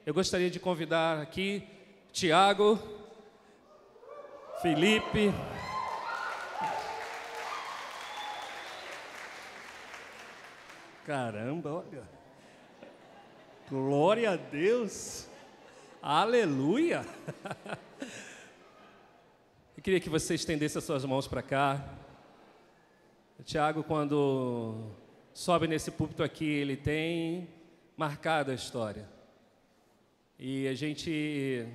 eu gostaria de convidar aqui Tiago, Felipe, caramba, olha, glória a Deus, aleluia. Eu queria que você estendesse as suas mãos para cá. O Tiago, quando sobe nesse púlpito aqui, ele tem marcado a história. E a gente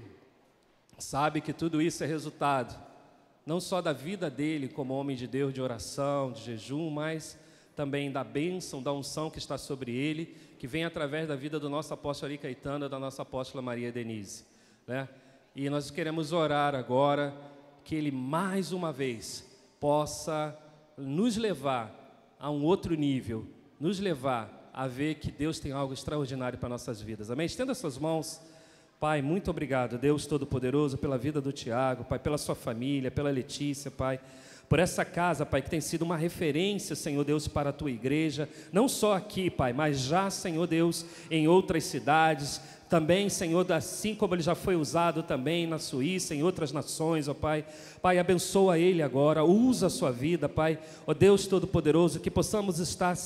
sabe que tudo isso é resultado, não só da vida dele como homem de Deus, de oração, de jejum, mas também da bênção, da unção que está sobre ele, que vem através da vida do nosso apóstolo Ari Caetano e da nossa apóstola Maria Denise, né? E nós queremos orar agora que ele mais uma vez possa nos levar a um outro nível, nos levar a ver que Deus tem algo extraordinário para nossas vidas. Amém? Estenda suas mãos. Pai, muito obrigado, Deus Todo-Poderoso, pela vida do Tiago, Pai, pela sua família, pela Letícia, Pai, por essa casa, Pai, que tem sido uma referência, Senhor Deus, para a Tua igreja, não só aqui, Pai, mas já, Senhor Deus, em outras cidades, também, Senhor, assim como ele já foi usado também na Suíça, em outras nações, ó Pai. Pai, abençoa ele agora, usa a sua vida, Pai, ó Deus Todo-Poderoso, que possamos estar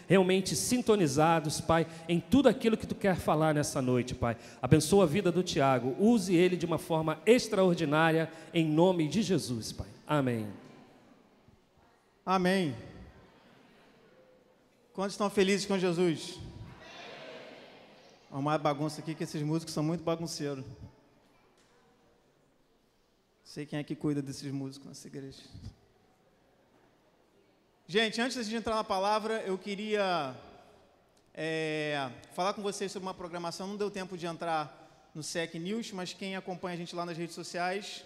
realmente sintonizados, Pai, em tudo aquilo que Tu quer falar nessa noite, Pai. Abençoa a vida do Tiago, use ele de uma forma extraordinária, em nome de Jesus, Pai. Amém. Amém. Quantos estão felizes com Jesus? Uma bagunça aqui, que esses músicos são muito bagunceiros. Sei quem é que cuida desses músicos nessa igreja. Gente, antes de a gente entrar na palavra, eu queria falar com vocês sobre uma programação. Não deu tempo de entrar no SEC News, mas quem acompanha a gente lá nas redes sociais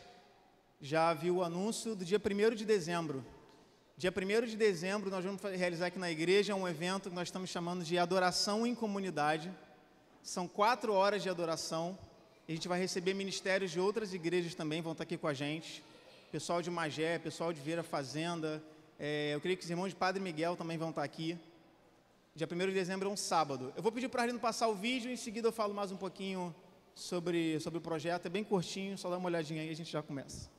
já viu o anúncio do dia 1º de dezembro. Dia 1º de dezembro, nós vamos realizar aqui na igreja um evento que nós estamos chamando de Adoração em Comunidade. São 4 horas de adoração. A gente vai receber ministérios de outras igrejas também, vão estar aqui com a gente. Pessoal de Magé, pessoal de Vieira Fazenda. Eu creio que os irmãos de Padre Miguel também vão estar aqui. Dia 1º de dezembro é um sábado. Eu vou pedir para a Arlindo passar o vídeo, em seguida eu falo mais um pouquinho sobre o projeto. É bem curtinho, só dá uma olhadinha aí e a gente já começa.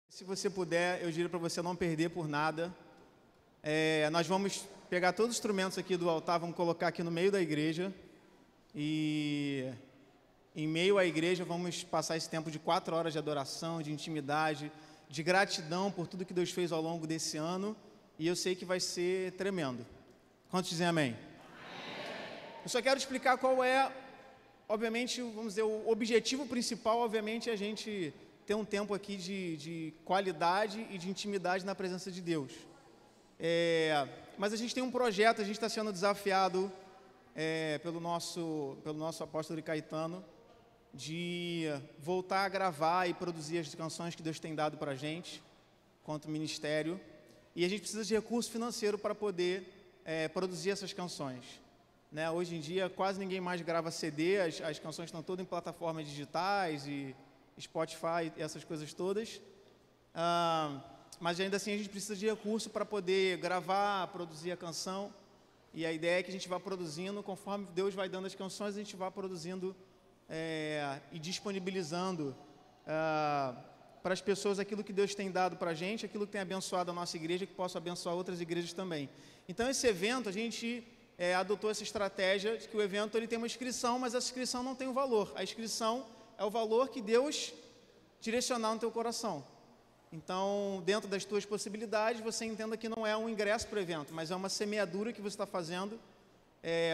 Se você puder, eu diria para você não perder por nada. Nós vamos pegar todos os instrumentos aqui do altar, vamos colocar aqui no meio da igreja. E em meio à igreja vamos passar esse tempo de 4 horas de adoração, de intimidade, de gratidão por tudo que Deus fez ao longo desse ano. E eu sei que vai ser tremendo. Quantos dizem amém? Eu só quero explicar qual é, obviamente, vamos dizer, o objetivo principal, obviamente, é a gente ter um tempo aqui de qualidade e de intimidade na presença de Deus. Mas a gente tem um projeto, a gente está sendo desafiado pelo nosso apóstolo Ari Caetano de voltar a gravar e produzir as canções que Deus tem dado para a gente, quanto ministério, e a gente precisa de recurso financeiro para poder produzir essas canções. Né? Hoje em dia quase ninguém mais grava CD, as canções estão todas em plataformas digitais e Spotify, essas coisas todas, mas ainda assim a gente precisa de recurso para poder gravar, produzir a canção, e a ideia é que a gente vá produzindo, conforme Deus vai dando as canções, a gente vá produzindo e disponibilizando para as pessoas aquilo que Deus tem dado para a gente, aquilo que tem abençoado a nossa igreja, que possa abençoar outras igrejas também. Então, esse evento, a gente adotou essa estratégia de que o evento ele tem uma inscrição, mas essa inscrição não tem um valor. A inscrição é o valor que Deus direcionar no teu coração. Então, dentro das tuas possibilidades, você entenda que não é um ingresso para o evento, mas é uma semeadura que você está fazendo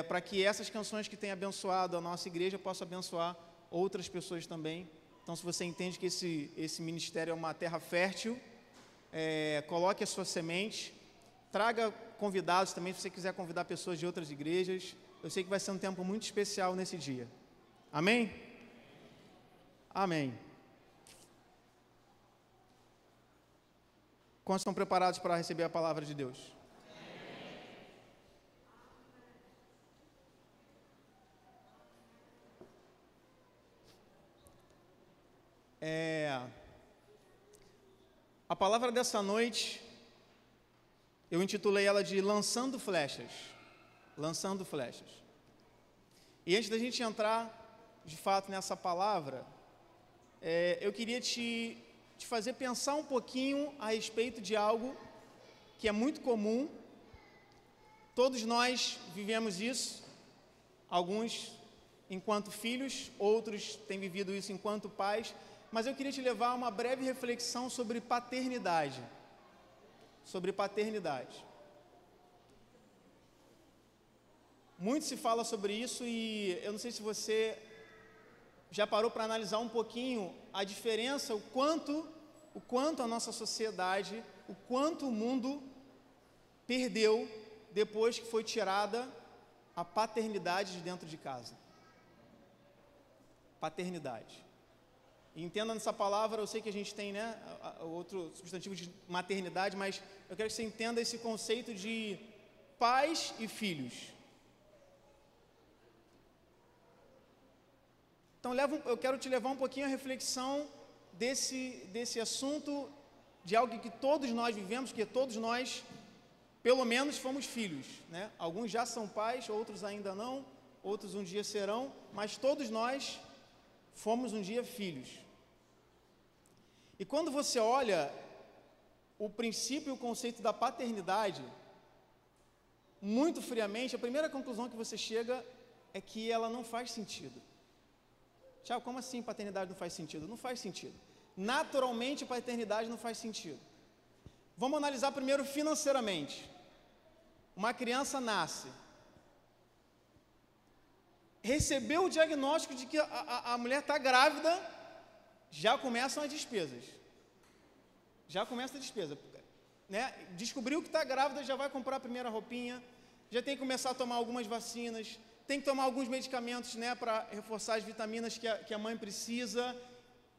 para que essas canções que têm abençoado a nossa igreja possam abençoar outras pessoas também. Então, se você entende que esse ministério é uma terra fértil, coloque a sua semente, traga convidados também, se você quiser convidar pessoas de outras igrejas. Eu sei que vai ser um tempo muito especial nesse dia. Amém? Amém. Quantos estão preparados para receber a palavra de Deus? A palavra dessa noite, eu intitulei ela de Lançando Flechas. Lançando Flechas. E antes da gente entrar, de fato, nessa palavra, eu queria te fazer pensar um pouquinho a respeito de algo que é muito comum. Todos nós vivemos isso, alguns enquanto filhos, outros têm vivido isso enquanto pais, mas eu queria te levar a uma breve reflexão sobre paternidade. Sobre paternidade. Muito se fala sobre isso e eu não sei se você já parou para analisar um pouquinho a diferença, o quanto a nossa sociedade, o quanto o mundo perdeu depois que foi tirada a paternidade de dentro de casa. Paternidade. E entenda nessa palavra, eu sei que a gente tem, outro substantivo de maternidade, mas eu quero que você entenda esse conceito de pais e filhos. Então, eu quero te levar um pouquinho à reflexão desse assunto, de algo que todos nós vivemos, que todos nós, pelo menos, fomos filhos, né? Alguns já são pais, outros ainda não, outros um dia serão, mas todos nós fomos um dia filhos. E quando você olha o princípio e o conceito da paternidade, muito friamente, a primeira conclusão que você chega é que ela não faz sentido. Tiago, como assim paternidade não faz sentido? Não faz sentido. Naturalmente, paternidade não faz sentido. Vamos analisar primeiro financeiramente. Uma criança nasce, recebeu o diagnóstico de que a mulher está grávida, já começam as despesas. Já começa a despesa, né? Descobriu que está grávida, já vai comprar a primeira roupinha, já tem que começar a tomar algumas vacinas, tem que tomar alguns medicamentos, né, para reforçar as vitaminas que a mãe precisa.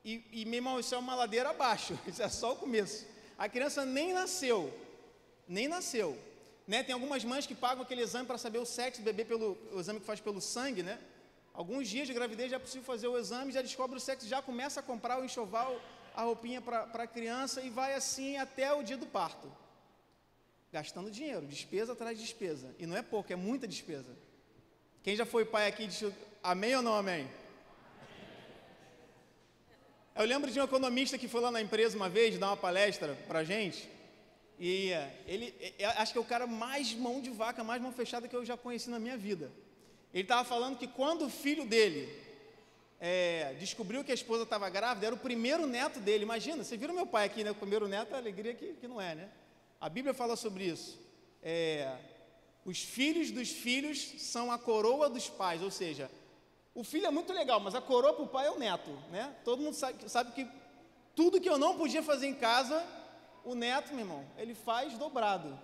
E meu irmão, isso é uma ladeira abaixo, isso é só o começo. A criança nem nasceu, né? Tem algumas mães que pagam aquele exame para saber o sexo do bebê o exame que faz pelo sangue, né? Alguns dias de gravidez já é possível fazer o exame, já descobre o sexo, já começa a comprar o enxoval, a roupinha para a criança e vai assim até o dia do parto. Gastando dinheiro, despesa atrás de despesa. E não é pouco, é muita despesa. Quem já foi pai aqui, diz amém ou não amém? Eu lembro de um economista que foi lá na empresa uma vez dar uma palestra para a gente, e acho que é o cara mais mão de vaca, mais mão fechada que eu já conheci na minha vida. Ele estava falando que quando o filho dele descobriu que a esposa estava grávida, era o primeiro neto dele. Imagina, você viram meu pai aqui, né? O primeiro neto, a alegria que não é, né? A Bíblia fala sobre isso. Os filhos dos filhos são a coroa dos pais, ou seja, o filho é muito legal, mas a coroa para o pai é o neto, né? Todo mundo sabe que tudo que eu não podia fazer em casa, o neto, meu irmão, ele faz dobrado.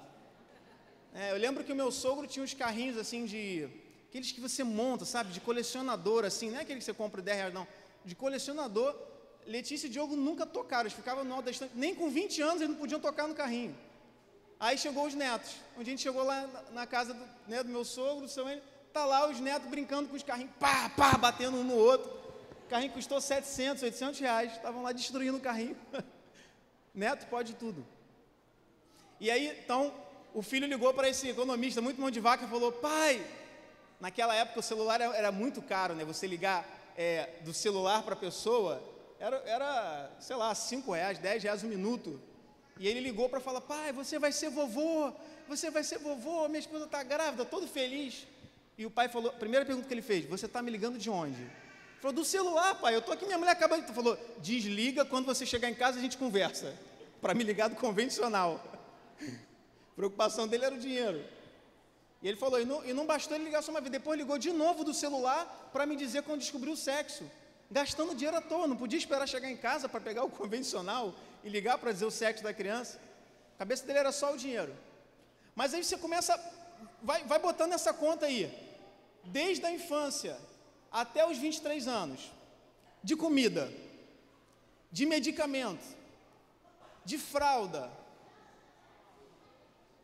Eu lembro que o meu sogro tinha uns carrinhos assim aqueles que você monta, sabe, de colecionador, assim, não é aquele que você compra R$10, não, de colecionador. Letícia e Diogo nunca tocaram, eles ficavam no alto da estante, nem com 20 anos eles não podiam tocar no carrinho. Aí chegou os netos, onde a gente chegou lá na casa do meu sogro, do seu Henrique, tá lá os netos brincando com os carrinhos, pá, batendo um no outro. O carrinho custou R$700, R$800, estavam lá destruindo o carrinho. Neto pode tudo. E aí, então, o filho ligou para esse economista, muito mão de vaca, e falou, pai, naquela época o celular era muito caro, né? Você ligar do celular para a pessoa, Era, sei lá, R$5, R$10 um minuto. E ele ligou para falar, pai, você vai ser vovô, minha esposa está grávida, todo feliz. E o pai falou, a primeira pergunta que ele fez, você está me ligando de onde? Ele falou, do celular, pai, eu estou aqui, minha mulher acabou de... Ele falou, desliga, quando você chegar em casa a gente conversa, para me ligar do convencional. A preocupação dele era o dinheiro. E ele falou, e não bastou ele ligar só uma vez, depois ligou de novo do celular para me dizer quando descobriu o sexo. Gastando dinheiro à toa, não podia esperar chegar em casa para pegar o convencional e ligar para dizer o sexo da criança. A cabeça dele era só o dinheiro. Mas aí você começa, vai botando essa conta aí, desde a infância até os 23 anos, de comida, de medicamento, de fralda.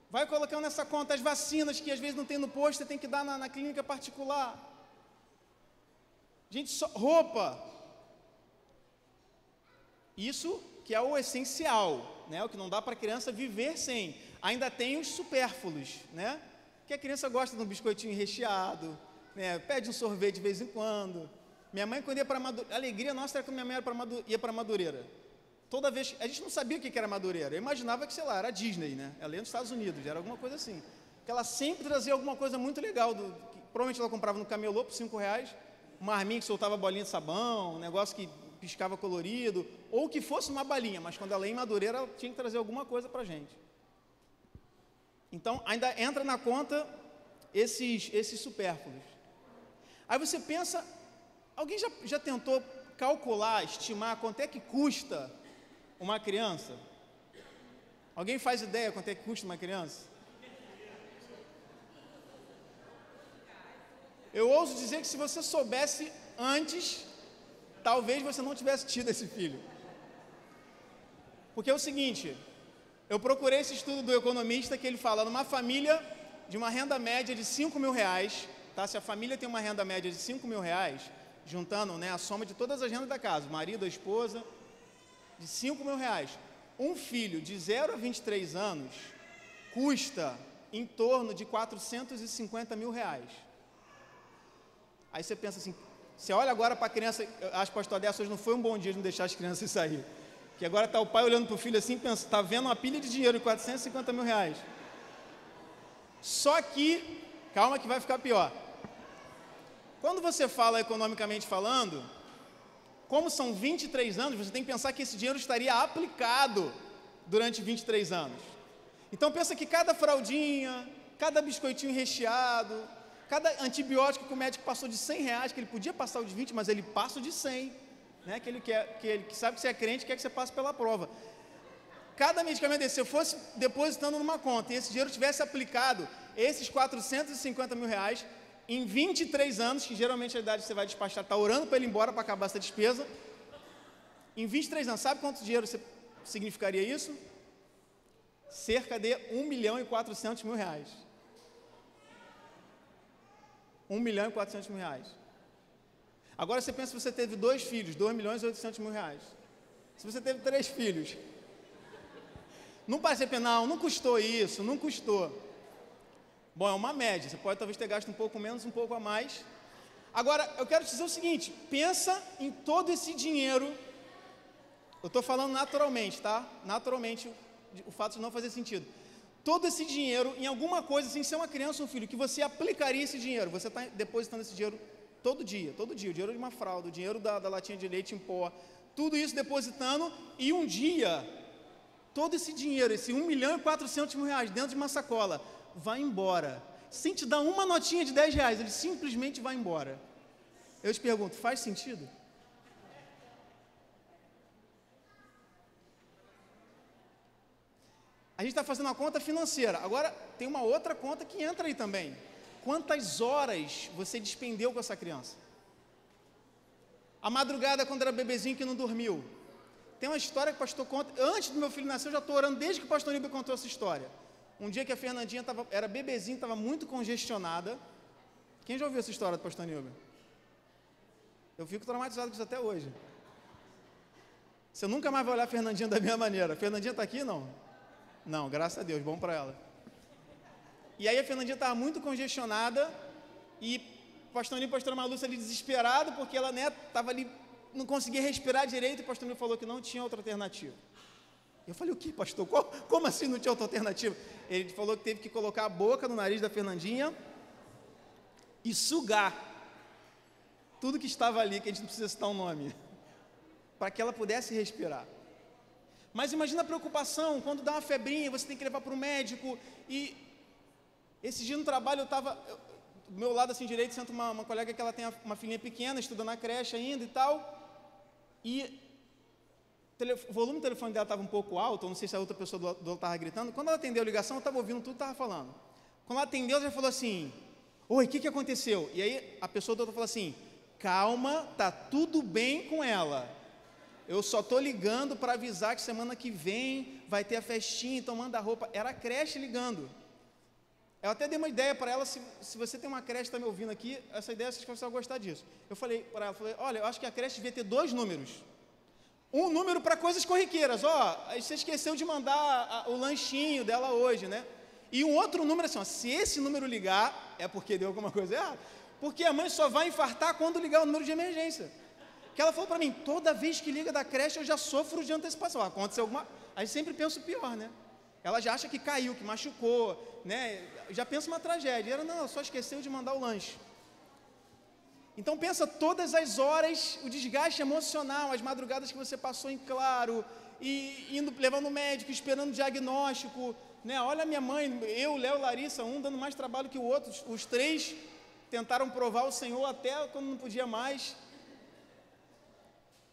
Vai colocando nessa conta as vacinas que às vezes não tem no posto, você tem que dar na clínica particular. Gente, só roupa. Isso que é o essencial, né? O que não dá para a criança viver sem. Ainda tem os supérfluos, né? Que a criança gosta de um biscoitinho recheado, né? Pede um sorvete de vez em quando. Minha mãe, quando ia para Madureira, a alegria nossa era quando minha mãe ia para Madureira. Toda vez, a gente não sabia o que era Madureira. Eu imaginava que, sei lá, era Disney, né? Ela ia nos Estados Unidos, era alguma coisa assim. Que ela sempre trazia alguma coisa muito legal. Que provavelmente ela comprava no camelô por R$5. Uma arminha que soltava bolinha de sabão, um negócio que piscava colorido, ou que fosse uma balinha, mas quando ela ia em Madureira, ela tinha que trazer alguma coisa para a gente. Então, ainda entra na conta esses supérfluos. Aí você pensa, alguém já tentou calcular, estimar quanto é que custa uma criança? Alguém faz ideia quanto é que custa uma criança? Eu ouso dizer que se você soubesse antes, talvez você não tivesse tido esse filho. Porque é o seguinte, eu procurei esse estudo do economista que ele fala, numa família de uma renda média de R$5.000, tá? Se a família tem uma renda média de R$5.000, juntando, né, a soma de todas as rendas da casa, o marido, a esposa, de R$5.000, um filho de 0 a 23 anos custa em torno de R$450 mil. Aí você pensa assim, você olha agora para a criança, eu acho que o pastor Décio hoje não foi um bom dia de não deixar as crianças sair, que agora está o pai olhando para o filho assim, pensa, está vendo uma pilha de dinheiro de R$450 mil. Só que, calma que vai ficar pior. Quando você fala economicamente falando, como são 23 anos, você tem que pensar que esse dinheiro estaria aplicado durante 23 anos. Então pensa que cada fraldinha, cada biscoitinho recheado, cada antibiótico que o médico passou de R$100, que ele podia passar o de 20, mas ele passa o de 100, né? Que ele sabe que você é crente, quer que você passe pela prova. Cada medicamento desse, se eu fosse depositando numa conta e esse dinheiro tivesse aplicado esses R$450 mil em 23 anos, que geralmente a idade que você vai despachar, está orando para ele ir embora para acabar essa despesa, em 23 anos, sabe quanto dinheiro significaria isso? Cerca de R$1.400.000. R$1.400.000. Agora você pensa, se você teve 2 filhos, R$2.800.000. Se você teve 3 filhos, não parece penal, não custou isso, não custou. Bom, é uma média, você pode talvez ter gasto um pouco menos, um pouco a mais. Agora, eu quero te dizer o seguinte, pensa em todo esse dinheiro, eu estou falando naturalmente, tá? Naturalmente, o fato de não fazer sentido. Todo esse dinheiro, em alguma coisa, sem ser uma criança ou um filho, que você aplicaria esse dinheiro, você está depositando esse dinheiro todo dia, o dinheiro de uma fralda, o dinheiro da latinha de leite em pó, tudo isso depositando, e um dia, todo esse dinheiro, esse R$1.400.000 dentro de uma sacola, vai embora, sem te dar uma notinha de R$10, ele simplesmente vai embora. Eu te pergunto, faz sentido? A gente está fazendo uma conta financeira, agora tem uma outra conta que entra aí também. Quantas horas você despendeu com essa criança? A madrugada, quando era bebezinho que não dormiu. Tem uma história que o pastor conta, antes do meu filho nascer, eu já estou orando desde que o pastor Nilber contou essa história. Um dia que a Fernandinha era bebezinha, estava muito congestionada. Quem já ouviu essa história do pastor Nilber? Eu fico traumatizado com isso até hoje. Você nunca mais vai olhar a Fernandinha da mesma maneira. A Fernandinha está aqui, não? Não, graças a Deus, bom para ela. E aí a Fernandinha estava muito congestionada e o pastor Nilber e a pastora Malúcia ali desesperado, porque ela estava ali não conseguia respirar direito, e o pastor me falou que não tinha outra alternativa. Eu falei, o que, pastor? Como assim não tinha outra alternativa? Ele falou que teve que colocar a boca no nariz da Fernandinha e sugar tudo que estava ali, que a gente não precisa citar o nome, para que ela pudesse respirar. Mas imagina a preocupação, quando dá uma febrinha, você tem que levar para o médico, e esse dia no trabalho eu estava, do meu lado assim direito, senta uma colega que ela tem uma filhinha pequena, estuda na creche ainda e tal, e o volume do telefone dela estava um pouco alto, eu não sei se a outra pessoa do outro estava gritando. Quando ela atendeu a ligação, eu estava ouvindo tudo que estava falando. Quando ela atendeu, ela já falou assim, oi, o que aconteceu? E aí a pessoa do outro falou assim, calma, tá tudo bem com ela. Eu só estou ligando para avisar que semana que vem vai ter a festinha, então manda a roupa. Era a creche ligando. Eu até dei uma ideia para ela, se você tem uma creche e está me ouvindo aqui, essa ideia, acho que você vai gostar disso. Eu falei para ela, olha, eu acho que a creche devia ter 2 números. Um número para coisas corriqueiras, você esqueceu de mandar o lanchinho dela hoje, né? E um outro número assim, se esse número ligar, é porque deu alguma coisa errada, porque a mãe só vai infartar quando ligar o número de emergência. Que ela falou para mim, toda vez que liga da creche eu já sofro de antecipação, aconteceu alguma, aí sempre penso o pior, né? Ela já acha que caiu, que machucou, né? Já pensa uma tragédia. E ela, não, só esqueceu de mandar o lanche. Então pensa todas as horas, o desgaste emocional, as madrugadas que você passou em claro, e levando o médico, esperando o diagnóstico, né? Olha a minha mãe, eu, Léo, Larissa, um dando mais trabalho que o outro, os 3 tentaram provar o Senhor até quando não podia mais,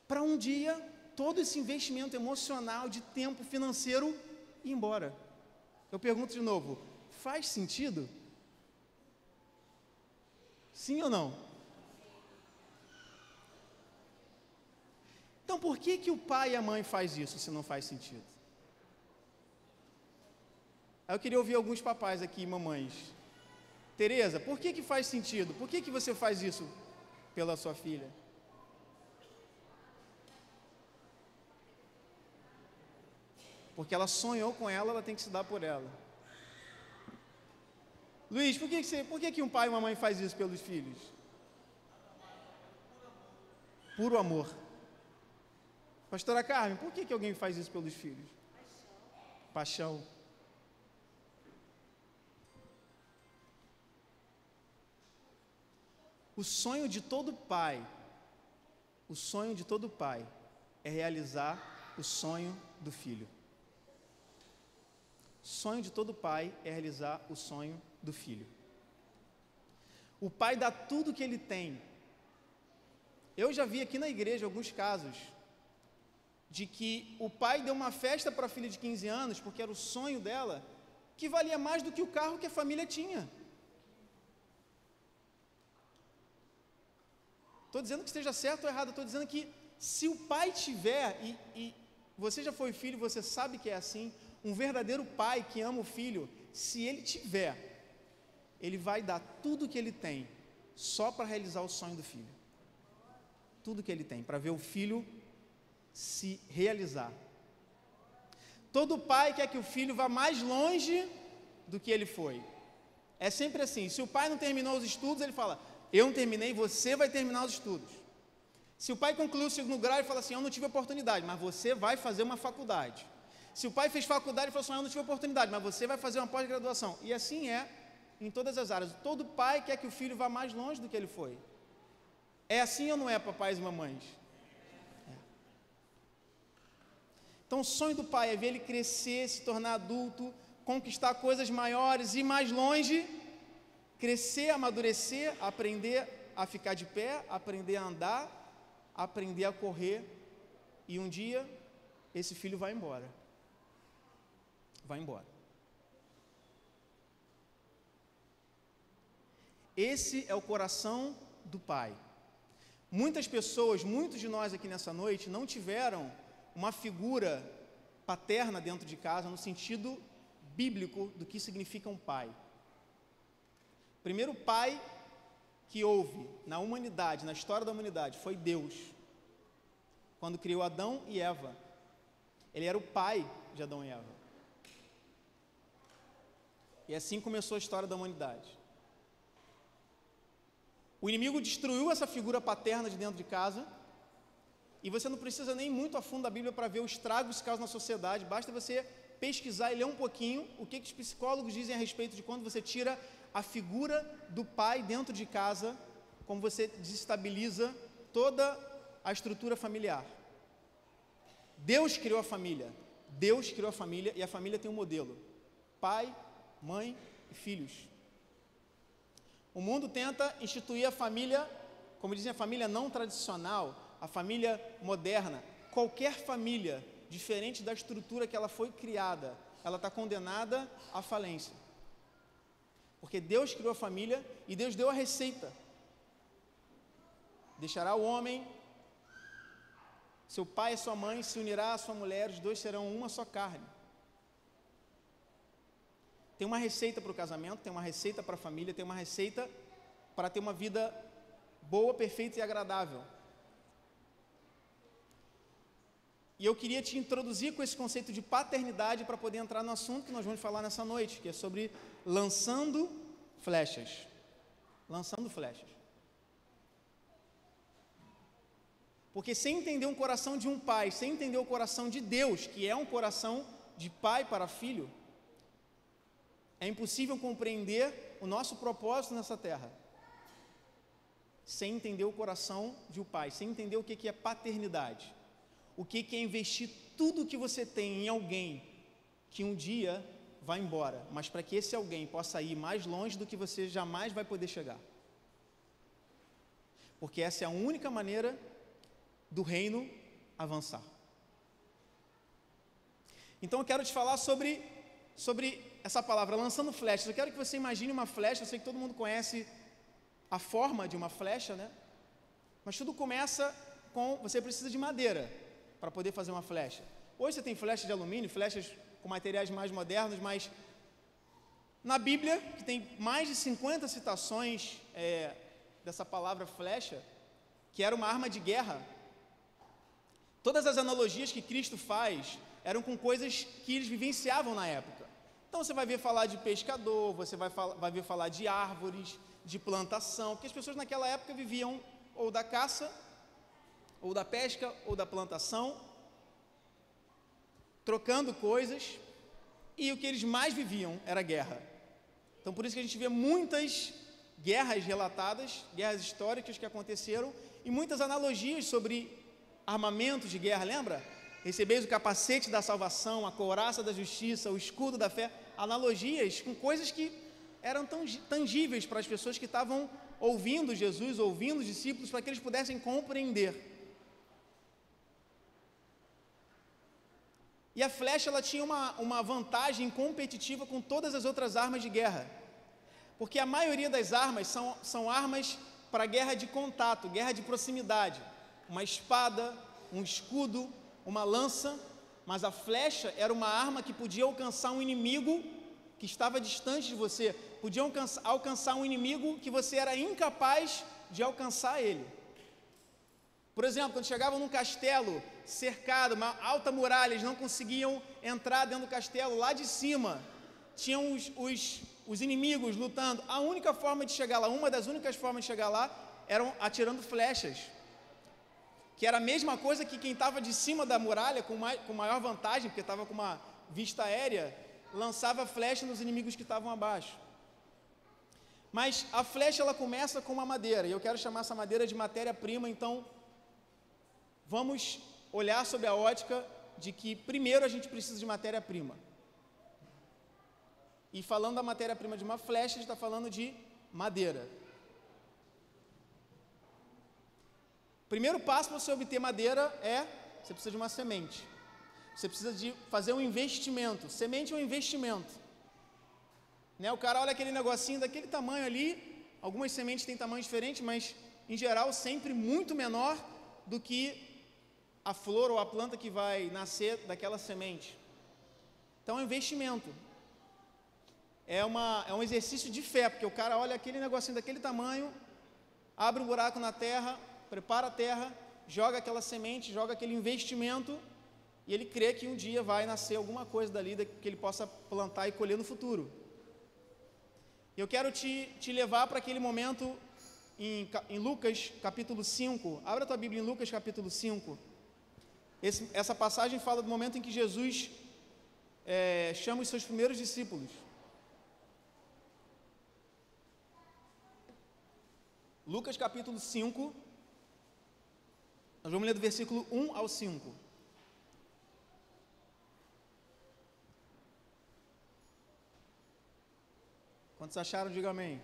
para um dia, todo esse investimento emocional, de tempo, financeiro, ir embora. Eu pergunto de novo, faz sentido? Sim ou não? Então, por que o pai e a mãe faz isso, se não faz sentido? Aí eu queria ouvir alguns papais aqui, mamães. Tereza, por que faz sentido? Por que você faz isso pela sua filha? Porque ela sonhou com ela, ela tem que se dar por ela. Luiz, por que um pai e uma mãe faz isso pelos filhos? Puro amor. Pastora Carmen, por que alguém faz isso pelos filhos? Paixão. O sonho de todo pai é realizar o sonho do filho. O sonho de todo pai é realizar o sonho do filho. O pai dá tudo que ele tem. Eu já vi aqui na igreja alguns casos de que o pai deu uma festa para a filha de 15 anos, porque era o sonho dela, que valia mais do que o carro que a família tinha. Estou dizendo que esteja certo ou errado, estou dizendo que se o pai tiver, e você já foi filho, você sabe que é assim, um verdadeiro pai que ama o filho, se ele tiver, ele vai dar tudo que ele tem, só para realizar o sonho do filho. Tudo que ele tem, para ver o filho se realizar. Todo pai quer que o filho vá mais longe do que ele foi. É sempre assim, se o pai não terminou os estudos, ele fala, eu não terminei, você vai terminar os estudos. Se o pai concluiu o 2º grau, ele fala assim, eu não tive oportunidade, mas você vai fazer uma faculdade. Se o pai fez faculdade, ele falou assim, eu não tive oportunidade, mas você vai fazer uma pós-graduação. E assim é em todas as áreas. Todo pai quer que o filho vá mais longe do que ele foi. É assim ou não é, papais e mamães? É. Então o sonho do pai é ver ele crescer, se tornar adulto, conquistar coisas maiores, ir mais longe, crescer, amadurecer, aprender a ficar de pé, aprender a andar, aprender a correr, e um dia esse filho vai embora. Vai embora. Esse é o coração do pai. Muitas pessoas, muitos de nós aqui nessa noite, não tiveram uma figura paterna dentro de casa, no sentido bíblico do que significa um pai. O primeiro pai que houve na humanidade, na história da humanidade, foi Deus, quando criou Adão e Eva. Ele era o pai de Adão e Eva. E assim começou a história da humanidade. O inimigo destruiu essa figura paterna de dentro de casa, E você não precisa nem muito a fundo da Bíblia para ver o estrago que isso causa na sociedade, basta você pesquisar e ler um pouquinho o que os psicólogos dizem a respeito de quando você tira a figura do pai dentro de casa, como você desestabiliza toda a estrutura familiar. Deus criou a família e a família tem um modelo: pai, mãe e filhos. O mundo tenta instituir a família, como dizem, a família não tradicional, a família moderna. Qualquer família diferente da estrutura que ela foi criada, ela está condenada à falência. Porque Deus criou a família e Deus deu a receita. Deixará o homem, seu pai e sua mãe, se unirá à sua mulher, os dois serão uma só carne. Tem uma receita para o casamento, tem uma receita para a família, tem uma receita para ter uma vida boa, perfeita e agradável. E eu queria te introduzir com esse conceito de paternidade para poder entrar no assunto que nós vamos falar nessa noite, que é sobre lançando flechas. Lançando flechas. Porque sem entender um coração de um pai, sem entender o coração de Deus, que é um coração de pai para filho, é impossível compreender o nosso propósito nessa terra. Sem entender o coração de um pai, sem entender o que é paternidade. O que é investir tudo o que você tem em alguém que um dia vai embora, mas para que esse alguém possa ir mais longe do que você jamais vai poder chegar. Porque essa é a única maneira do reino avançar. Então eu quero te falar sobre essa palavra, lançando flechas. Eu quero que você imagine uma flecha. Eu sei que todo mundo conhece a forma de uma flecha, né? Mas tudo começa com, você precisa de madeira para poder fazer uma flecha. Hoje você tem flechas de alumínio, flechas com materiais mais modernos, mas na Bíblia, que tem mais de 50 citações dessa palavra flecha, que era uma arma de guerra. Todas as analogias que Cristo faz eram com coisas que eles vivenciavam na época. Então você vai ver falar de pescador, você vai ver falar de árvores, de plantação, porque as pessoas naquela época viviam ou da caça, ou da pesca, ou da plantação, trocando coisas, e o que eles mais viviam era guerra. Então por isso que a gente vê muitas guerras relatadas, guerras históricas que aconteceram, e muitas analogias sobre armamentos de guerra, lembra? Recebeis o capacete da salvação, a couraça da justiça, o escudo da fé, analogias com coisas que eram tão tangíveis para as pessoas que estavam ouvindo Jesus, ouvindo os discípulos, para que eles pudessem compreender. E a flecha, ela tinha uma vantagem competitiva com todas as outras armas de guerra, porque a maioria das armas são armas para guerra de contato, guerra de proximidade, uma espada, um escudo, uma lança, mas a flecha era uma arma que podia alcançar um inimigo que estava distante de você, podia alcançar um inimigo que você era incapaz de alcançar ele. Por exemplo, quando chegavam num castelo cercado, uma alta muralha, eles não conseguiam entrar dentro do castelo, lá de cima tinham os inimigos lutando. A única forma de chegar lá, uma das únicas formas de chegar lá, eram atirando flechas, que era a mesma coisa que quem estava de cima da muralha, com maior vantagem, porque estava com uma vista aérea, lançava flecha nos inimigos que estavam abaixo. Mas a flecha, ela começa com uma madeira, e eu quero chamar essa madeira de matéria-prima. Então vamos olhar sob a ótica de que primeiro a gente precisa de matéria-prima. E falando da matéria-prima de uma flecha, a gente está falando de madeira. Primeiro passo para você obter madeira você precisa de uma semente. Você precisa de fazer um investimento. Semente é um investimento. Né? O cara olha aquele negocinho daquele tamanho ali, algumas sementes têm tamanho diferente, mas em geral sempre muito menor do que a flor ou a planta que vai nascer daquela semente. Então é um investimento. É um exercício de fé, porque o cara olha aquele negocinho daquele tamanho, abre um buraco na terra, prepara a terra, joga aquela semente, joga aquele investimento, e ele crê que um dia vai nascer alguma coisa dali que ele possa plantar e colher no futuro. Eu quero te levar para aquele momento em Lucas capítulo 5. Abra a tua Bíblia em Lucas capítulo 5. Essa passagem fala do momento em que Jesus chama os seus primeiros discípulos. Lucas capítulo 5, nós vamos ler do versículo 1 ao 5. Quantos acharam, diga amém.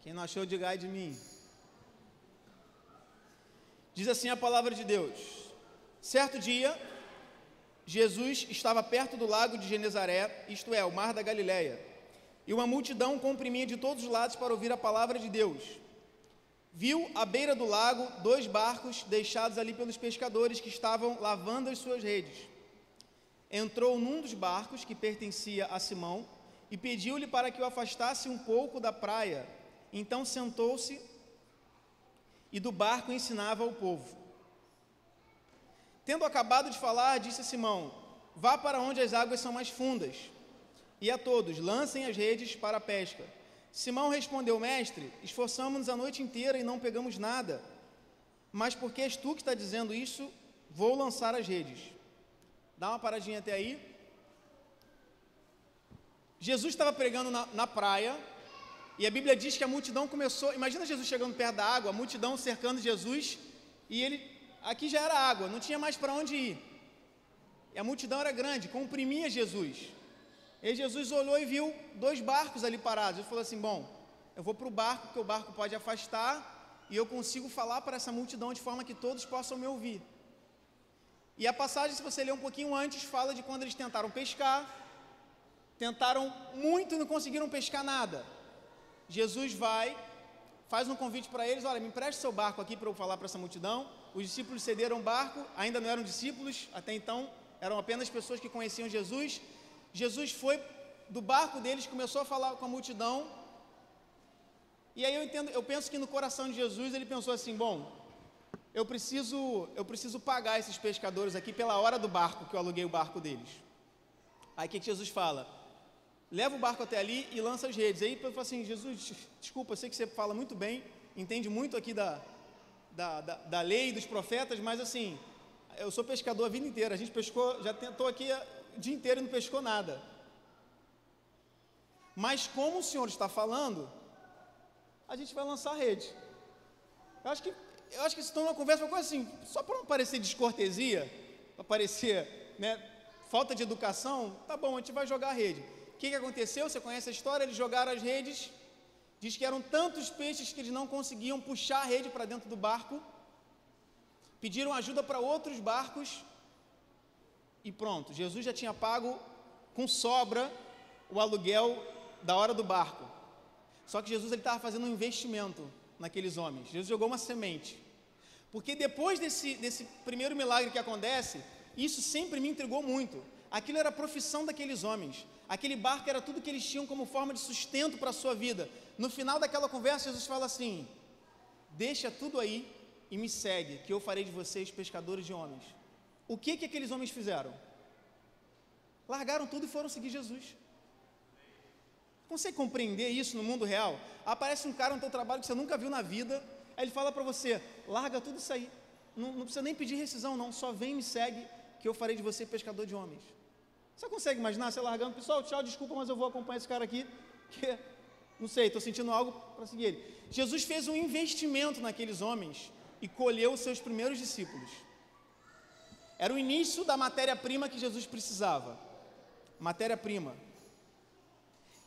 Quem não achou, diga ai de mim. Diz assim a palavra de Deus: certo dia, Jesus estava perto do lago de Genezaré, isto é, o mar da Galileia, e uma multidão comprimia de todos os lados para ouvir a palavra de Deus. Viu à beira do lago 2 barcos deixados ali pelos pescadores que estavam lavando as suas redes. Entrou num dos barcos, que pertencia a Simão, e pediu-lhe para que o afastasse um pouco da praia. Então sentou-se e do barco ensinava ao povo. Tendo acabado de falar, disse a Simão: vá para onde as águas são mais fundas, e a todos lancem as redes para a pesca. Simão respondeu: mestre, esforçamo-nos a noite inteira e não pegamos nada, mas porque és tu que está dizendo isso, vou lançar as redes. Dá uma paradinha até aí. Jesus estava pregando na praia, e a Bíblia diz que a multidão começou. Imagina Jesus chegando perto da água, a multidão cercando Jesus, e aqui já era água, não tinha mais para onde ir, e a multidão era grande, comprimia Jesus. E Jesus olhou e viu 2 barcos ali parados. Ele falou assim: bom, eu vou para o barco, porque o barco pode afastar, e eu consigo falar para essa multidão de forma que todos possam me ouvir. E a passagem, se você ler um pouquinho antes, fala de quando eles tentaram pescar, tentaram muito e não conseguiram pescar nada. Jesus faz um convite para eles: olha, me empreste seu barco aqui para eu falar para essa multidão. Os discípulos cederam o barco, ainda não eram discípulos, até então eram apenas pessoas que conheciam Jesus. Jesus foi do barco deles, começou a falar com a multidão, e aí eu penso que no coração de Jesus ele pensou assim: bom, eu preciso pagar esses pescadores aqui pela hora do barco, que eu aluguei o barco deles. Aí o que Jesus fala? Leva o barco até ali e lança as redes. Aí eu falo assim: Jesus, desculpa, eu sei que você fala muito bem, entende muito aqui da lei, dos profetas, mas assim, eu sou pescador a vida inteira, a gente pescou, já tentou aqui o dia inteiro e não pescou nada. Mas como o Senhor está falando, a gente vai lançar a rede. Eu acho que se torna uma conversa, uma coisa assim, só para não parecer descortesia, para parecer, falta de educação, tá bom, a gente vai jogar a rede. O que aconteceu? Você conhece a história? Eles jogaram as redes, diz que eram tantos peixes que eles não conseguiam puxar a rede para dentro do barco, pediram ajuda para outros barcos, e pronto, Jesus já tinha pago com sobra o aluguel da hora do barco. Só que Jesus estava fazendo um investimento naqueles homens. Jesus jogou uma semente, porque depois desse primeiro milagre que acontece, isso sempre me intrigou muito. Aquilo era a profissão daqueles homens, aquele barco era tudo que eles tinham como forma de sustento para a sua vida. No final daquela conversa, Jesus fala assim: deixa tudo aí e me segue, que eu farei de vocês pescadores de homens. O que aqueles homens fizeram? Largaram tudo e foram seguir Jesus. Consegue compreender isso no mundo real? Aparece um cara no teu trabalho que você nunca viu na vida, aí ele fala para você: larga tudo isso aí, não precisa nem pedir rescisão não, só vem e me segue, que eu farei de você pescador de homens. Você consegue imaginar você largando: pessoal, tchau, desculpa, mas eu vou acompanhar esse cara aqui, que não sei, estou sentindo algo para seguir ele. Jesus fez um investimento naqueles homens e colheu os seus primeiros discípulos. Era o início da matéria-prima que Jesus precisava. Matéria-prima.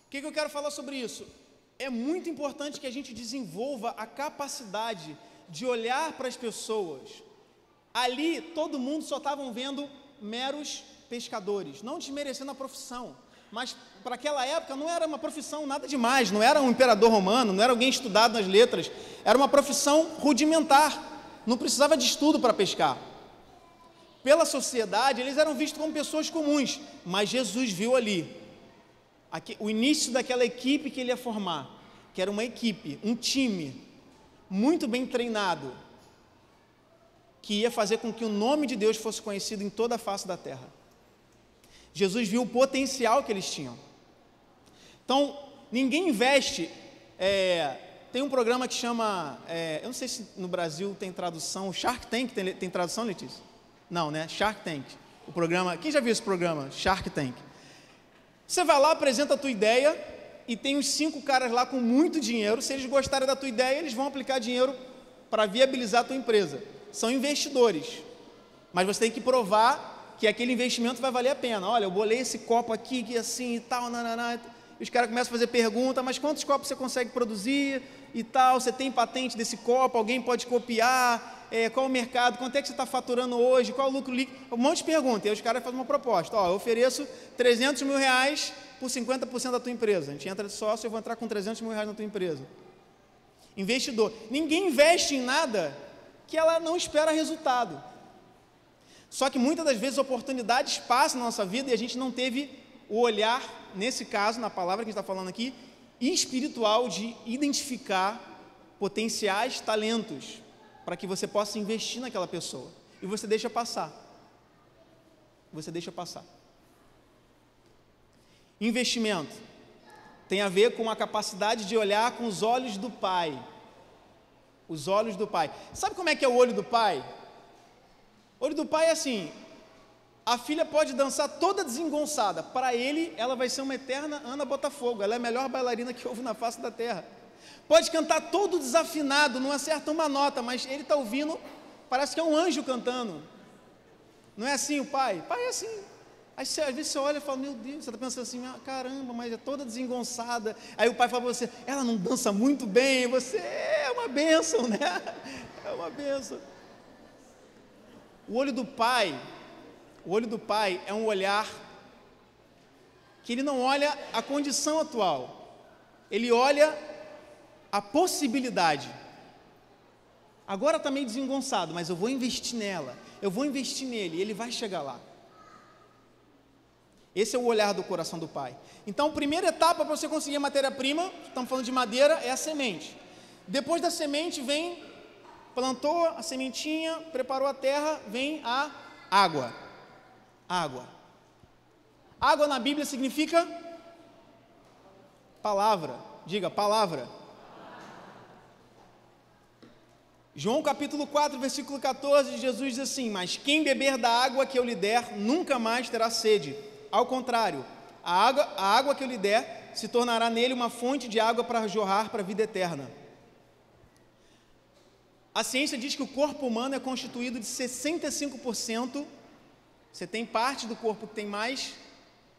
O que eu quero falar sobre isso? É muito importante que a gente desenvolva a capacidade de olhar para as pessoas. Ali, todo mundo só estavam vendo meros pescadores, não desmerecendo a profissão, mas para aquela época não era uma profissão nada demais, não era um imperador romano, não era alguém estudado nas letras, era uma profissão rudimentar, não precisava de estudo para pescar. Pela sociedade, eles eram vistos como pessoas comuns, mas Jesus viu ali o início daquela equipe que ele ia formar, que era uma equipe, um time, muito bem treinado, que ia fazer com que o nome de Deus fosse conhecido em toda a face da terra. Jesus viu o potencial que eles tinham. Então, ninguém investe Tem um programa que chama, eu não sei se no Brasil tem tradução, Shark Tank tem tradução, Letícia? Não, né? Shark Tank. O programa, quem já viu esse programa? Shark Tank. Você vai lá, apresenta a tua ideia e tem uns 5 caras lá com muito dinheiro. Se eles gostarem da tua ideia, eles vão aplicar dinheiro para viabilizar a tua empresa. São investidores. Mas você tem que provar que aquele investimento vai valer a pena. Olha, eu bolei esse copo aqui, que assim e tal, nananá. E os caras começam a fazer pergunta, mas quantos copos você consegue produzir e tal? Você tem patente desse copo? Alguém pode copiar? Qual o mercado? Quanto é que você está faturando hoje? Qual o lucro líquido? Um monte de perguntas. E aí os caras fazem uma proposta. Ó, eu ofereço 300 mil reais por 50% da tua empresa. A gente entra de sócio, eu vou entrar com 300 mil reais na tua empresa. Investidor. Ninguém investe em nada que ela não espera resultado. Só que muitas das vezes oportunidades passam na nossa vida e a gente não teve o olhar, nesse caso, na palavra que a gente está falando aqui, espiritual, de identificar potenciais talentos para que você possa investir naquela pessoa. E você deixa passar. Você deixa passar. Investimento tem a ver com a capacidade de olhar com os olhos do Pai. Os olhos do Pai. Sabe como é que é o olho do Pai? O olho do Pai é assim: a filha pode dançar toda desengonçada, para ele ela vai ser uma eterna Ana Botafogo, ela é a melhor bailarina que houve na face da terra. Pode cantar todo desafinado, não acerta uma nota, mas ele está ouvindo, parece que é um anjo cantando. Não é assim o pai? O pai é assim. Aí às vezes você olha e fala, meu Deus, você está pensando assim, caramba, mas é toda desengonçada. Aí o pai fala para você, ela não dança muito bem, você é uma bênção, né? É uma bênção. O olho do pai é um olhar que ele não olha a condição atual, ele olha a possibilidade. Agora está meio desengonçado, mas eu vou investir nela, eu vou investir nele, ele vai chegar lá. Esse é o olhar do coração do Pai. Então, a primeira etapa para você conseguir a matéria-prima, estamos falando de madeira, é a semente. Depois da semente vem, plantou a sementinha, preparou a terra, vem a água. Água. Água na Bíblia significa palavra. Diga, palavra. João capítulo 4, versículo 14, Jesus diz assim, mas quem beber da água que eu lhe der, nunca mais terá sede. Ao contrário, a água que eu lhe der, se tornará nele uma fonte de água para jorrar para a vida eterna. A ciência diz que o corpo humano é constituído de 65%, você tem parte do corpo que tem mais,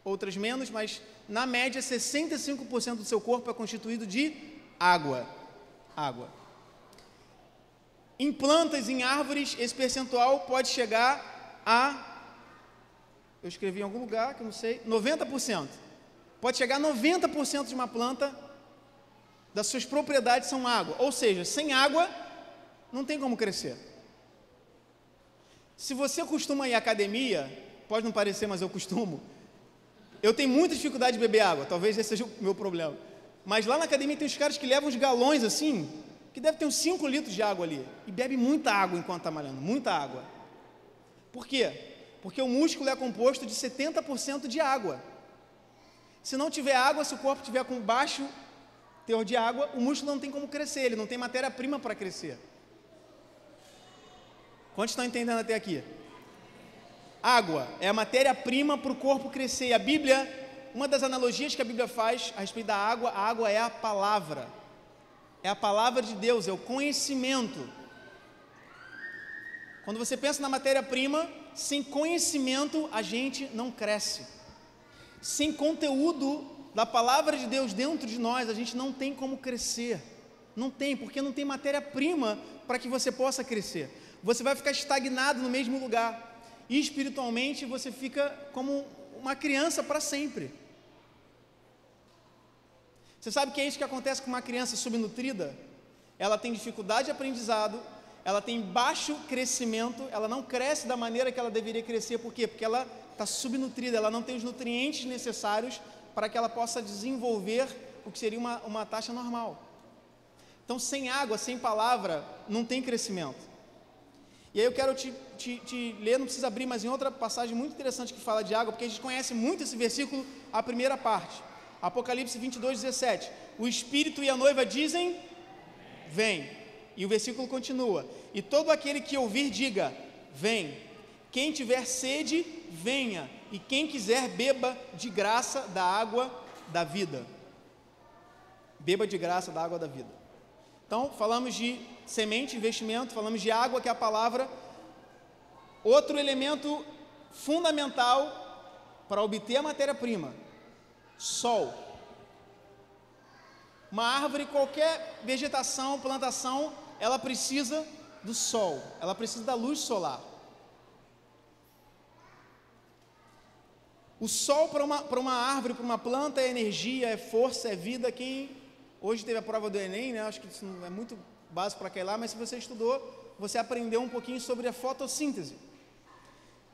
outras menos, mas na média 65% do seu corpo é constituído de água. Água. Em plantas, em árvores, esse percentual pode chegar a, eu escrevi em algum lugar, que eu não sei, 90%. Pode chegar a 90% de uma planta, das suas propriedades são água. Ou seja, sem água, não tem como crescer. Se você costuma ir à academia, pode não parecer, mas eu costumo, eu tenho muita dificuldade de beber água, talvez esse seja o meu problema. Mas lá na academia tem os caras que levam uns galões assim, que deve ter uns 5 litros de água ali, e bebe muita água enquanto está malhando, muita água. Por quê? Porque o músculo é composto de 70% de água. Se não tiver água, se o corpo tiver com baixo teor de água, o músculo não tem como crescer, ele não tem matéria-prima para crescer. Quantos estão entendendo até aqui? Água é a matéria-prima para o corpo crescer. E a Bíblia, uma das analogias que a Bíblia faz a respeito da água, a água é a palavra. É a palavra de Deus, é o conhecimento. Quando você pensa na matéria-prima, sem conhecimento a gente não cresce. Sem conteúdo da palavra de Deus dentro de nós, a gente não tem como crescer. Não tem, porque não tem matéria-prima para que você possa crescer. Você vai ficar estagnado no mesmo lugar. E espiritualmente você fica como uma criança para sempre. Você sabe que é isso que acontece com uma criança subnutrida? Ela tem dificuldade de aprendizado, ela tem baixo crescimento, ela não cresce da maneira que ela deveria crescer. Por quê? Porque ela está subnutrida, ela não tem os nutrientes necessários para que ela possa desenvolver o que seria uma taxa normal. Então, sem água, sem palavra, não tem crescimento. E aí eu quero te ler, não precisa abrir, mas em outra passagem muito interessante que fala de água, porque a gente conhece muito esse versículo, a primeira parte. Apocalipse 22, 17. O Espírito e a noiva dizem, vem. E o versículo continua: e todo aquele que ouvir, diga, vem. Quem tiver sede, venha. E quem quiser, beba de graça da água da vida. Beba de graça da água da vida. Então, falamos de semente, investimento, falamos de água, que é a palavra. Outro elemento fundamental para obter a matéria-prima: sol. Uma árvore, qualquer vegetação, plantação, ela precisa do sol, ela precisa da luz solar. O sol para uma árvore, para uma planta, é energia, é força, é vida. Quem hoje teve a prova do Enem, né? Acho que isso não é muito básico para cair lá, mas se você estudou, você aprendeu um pouquinho sobre a fotossíntese,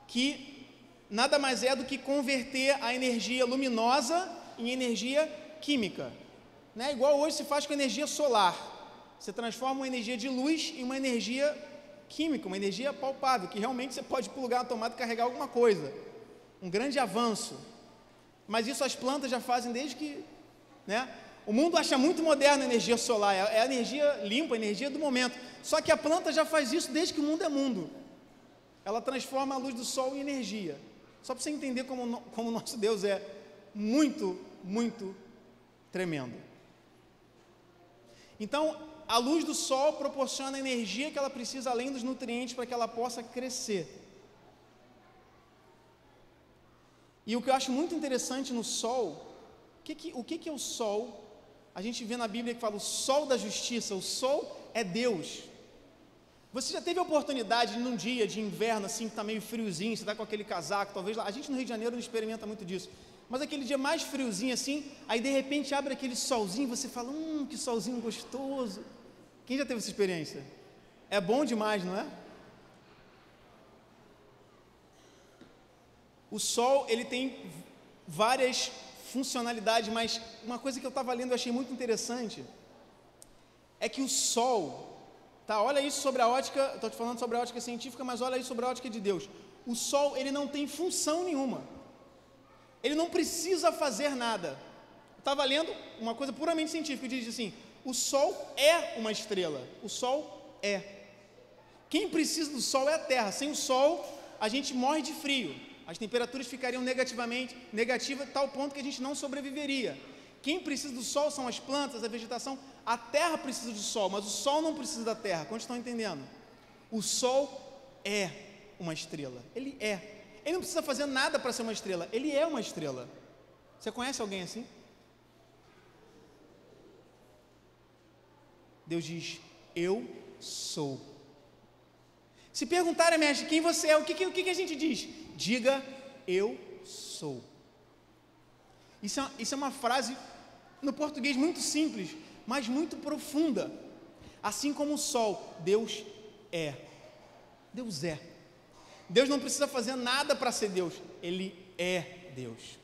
que nada mais é do que converter a energia luminosa em energia química, né? Igual hoje se faz com energia solar. Você transforma uma energia de luz em uma energia química, uma energia palpável, que realmente você pode plugar na tomada e carregar alguma coisa. Um grande avanço. Mas isso as plantas já fazem desde que, né? O mundo acha muito moderno a energia solar, é a energia limpa, a energia do momento. Só que a planta já faz isso desde que o mundo é mundo. Ela transforma a luz do sol em energia. Só para você entender como o nosso Deus é muito, muito tremendo. Então, a luz do sol proporciona a energia que ela precisa, além dos nutrientes, para que ela possa crescer. E o que eu acho muito interessante no sol, o que é o sol? A gente vê na Bíblia que fala o sol da justiça. O sol é Deus. Você já teve a oportunidade, num dia de inverno, assim, que está meio friozinho, você está com aquele casaco, talvez lá, a gente no Rio de Janeiro não experimenta muito disso, mas aquele dia mais friozinho assim, aí de repente abre aquele solzinho, você fala, que solzinho gostoso. Quem já teve essa experiência? É bom demais, não é? O sol, ele tem várias funcionalidades, mas uma coisa que eu estava lendo e achei muito interessante, é que o sol, tá, olha isso sobre a ótica, estou te falando sobre a ótica científica, mas olha isso sobre a ótica de Deus. O sol, ele não tem função nenhuma, ele não precisa fazer nada. Eu estava lendo uma coisa puramente científica, que diz assim, o sol é uma estrela, o sol é. Quem precisa do sol é a terra, sem o sol a gente morre de frio. As temperaturas ficariam negativas a tal ponto que a gente não sobreviveria. Quem precisa do sol são as plantas, a vegetação. A terra precisa do sol, mas o sol não precisa da terra. Quantos estão entendendo? O sol é uma estrela. Ele é. Ele não precisa fazer nada para ser uma estrela. Ele é uma estrela. Você conhece alguém assim? Deus diz, eu sou. Se perguntarem, mestre, quem você é, o que a gente diz? Diga, eu sou. Isso é uma frase, no português, muito simples, mas muito profunda. Assim como o sol, Deus é. Deus é. Deus não precisa fazer nada para ser Deus, Ele é Deus.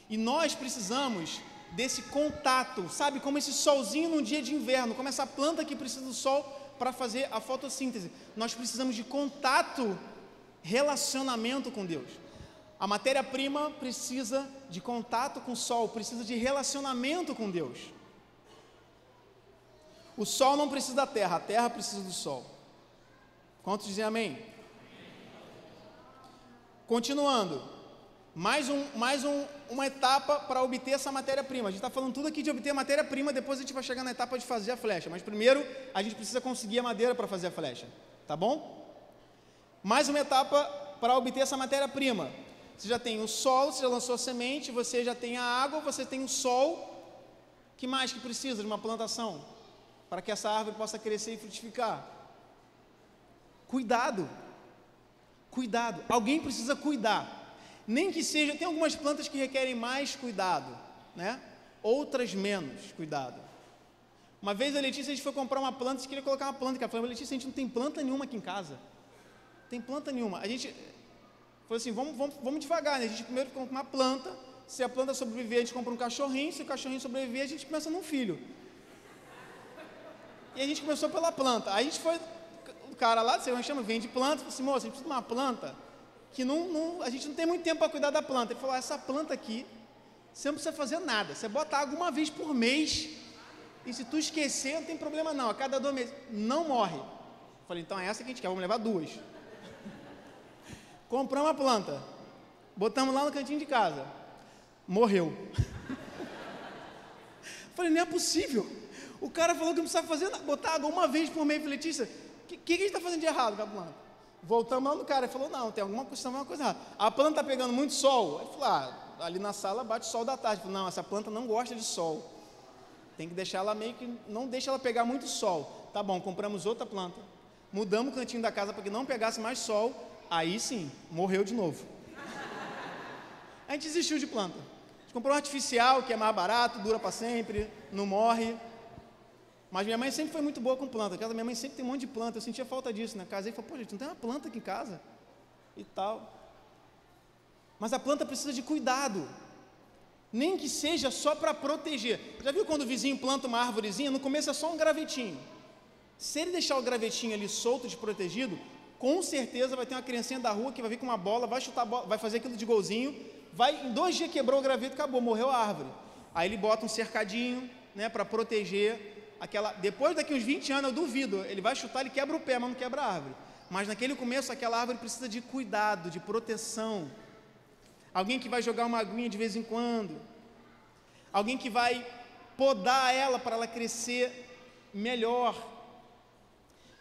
E nós precisamos desse contato, sabe, como esse solzinho num dia de inverno, como essa planta que precisa do sol para fazer a fotossíntese. Nós precisamos de contato, relacionamento com Deus. A matéria-prima precisa de contato com o sol, precisa de relacionamento com Deus. O sol não precisa da terra, a terra precisa do sol. Quantos dizem amém? Continuando, uma etapa para obter essa matéria-prima. A gente está falando tudo aqui de obter a matéria-prima, depois a gente vai chegar na etapa de fazer a flecha, mas primeiro a gente precisa conseguir a madeira para fazer a flecha, tá bom? Mais uma etapa para obter essa matéria-prima. Você já tem o solo, você já lançou a semente, você já tem a água, você tem o sol. Que mais que precisa de uma plantação para que essa árvore possa crescer e frutificar? Cuidado. Cuidado. Alguém precisa cuidar. Nem que seja, tem algumas plantas que requerem mais cuidado, né? Outras menos cuidado. Uma vez a Letícia, a gente foi comprar uma planta, a gente queria colocar uma planta, que ela falou, Letícia, a gente não tem planta nenhuma aqui em casa. Não tem planta nenhuma. A gente falou assim, vamos devagar, né? A gente primeiro compra uma planta, se a planta sobreviver, a gente compra um cachorrinho, se o cachorrinho sobreviver, a gente começa num filho. E a gente começou pela planta. Aí a gente foi, o cara lá, você chama, vende planta, falou assim, moça, a gente precisa de uma planta que a gente não tem muito tempo para cuidar da planta. Ele falou, essa planta aqui, você não precisa fazer nada, você bota água uma vez por mês e se tu esquecer, não tem problema não, a cada 2 meses, não morre. Falei, então é essa que a gente quer, vamos levar 2. Compramos a planta, botamos lá no cantinho de casa, morreu. Falei, não é possível, o cara falou que não precisava fazer nada, botar água uma vez por mês. Falei, Letícia, o que a gente está fazendo de errado com a planta? Voltamos lá no cara, ele falou, não, tem alguma coisa errada. A planta está pegando muito sol. Ele falou, ali na sala bate sol da tarde. Eu falei, não, essa planta não gosta de sol. Tem que deixar ela meio que, não deixa ela pegar muito sol. Tá bom, compramos outra planta. Mudamos o cantinho da casa para que não pegasse mais sol. Aí sim, morreu de novo. A gente desistiu de planta. A gente comprou um artificial, que é mais barato, dura para sempre, não morre. Mas minha mãe sempre foi muito boa com planta. A casa da minha mãe sempre tem um monte de planta. Eu sentia falta disso, né? Casei e falei, pô, gente, não tem uma planta aqui em casa? E tal. Mas a planta precisa de cuidado. Nem que seja só para proteger. Já viu quando o vizinho planta uma árvorezinha? No começo é só um gravetinho. Se ele deixar o gravetinho ali solto, desprotegido, com certeza vai ter uma criancinha da rua que vai vir com uma bola, vai chutar a bola, vai fazer aquilo de golzinho, em 2 dias quebrou o graveto, acabou, morreu a árvore. Aí ele bota um cercadinho, né, para proteger. Depois daqui uns 20 anos, eu duvido, ele vai chutar, ele quebra o pé, mas não quebra a árvore. Mas naquele começo, aquela árvore precisa de cuidado, de proteção. Alguém que vai jogar uma aguinha de vez em quando. Alguém que vai podar ela para ela crescer melhor.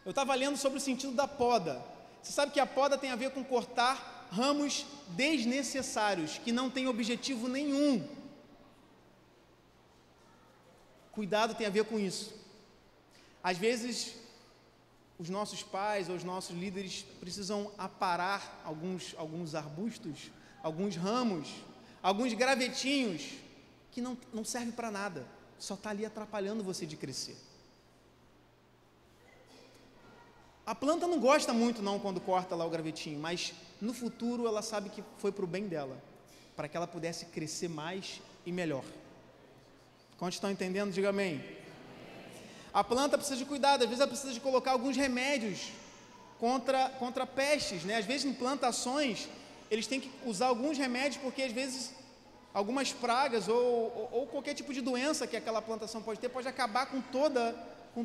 Eu estava lendo sobre o sentido da poda. Você sabe que a poda tem a ver com cortar ramos desnecessários, que não têm objetivo nenhum. Cuidado tem a ver com isso. Às vezes, os nossos pais ou os nossos líderes precisam aparar alguns arbustos, alguns ramos, alguns gravetinhos que não servem para nada, só está ali atrapalhando você de crescer. A planta não gosta muito não quando corta lá o gravetinho, mas no futuro ela sabe que foi para o bem dela, para que ela pudesse crescer mais e melhor. Quantos estão entendendo? Diga amém. A planta precisa de cuidado, às vezes ela precisa de colocar alguns remédios contra pestes, né? Às vezes em plantações eles têm que usar alguns remédios porque às vezes algumas pragas ou qualquer tipo de doença que aquela plantação pode ter, pode acabar com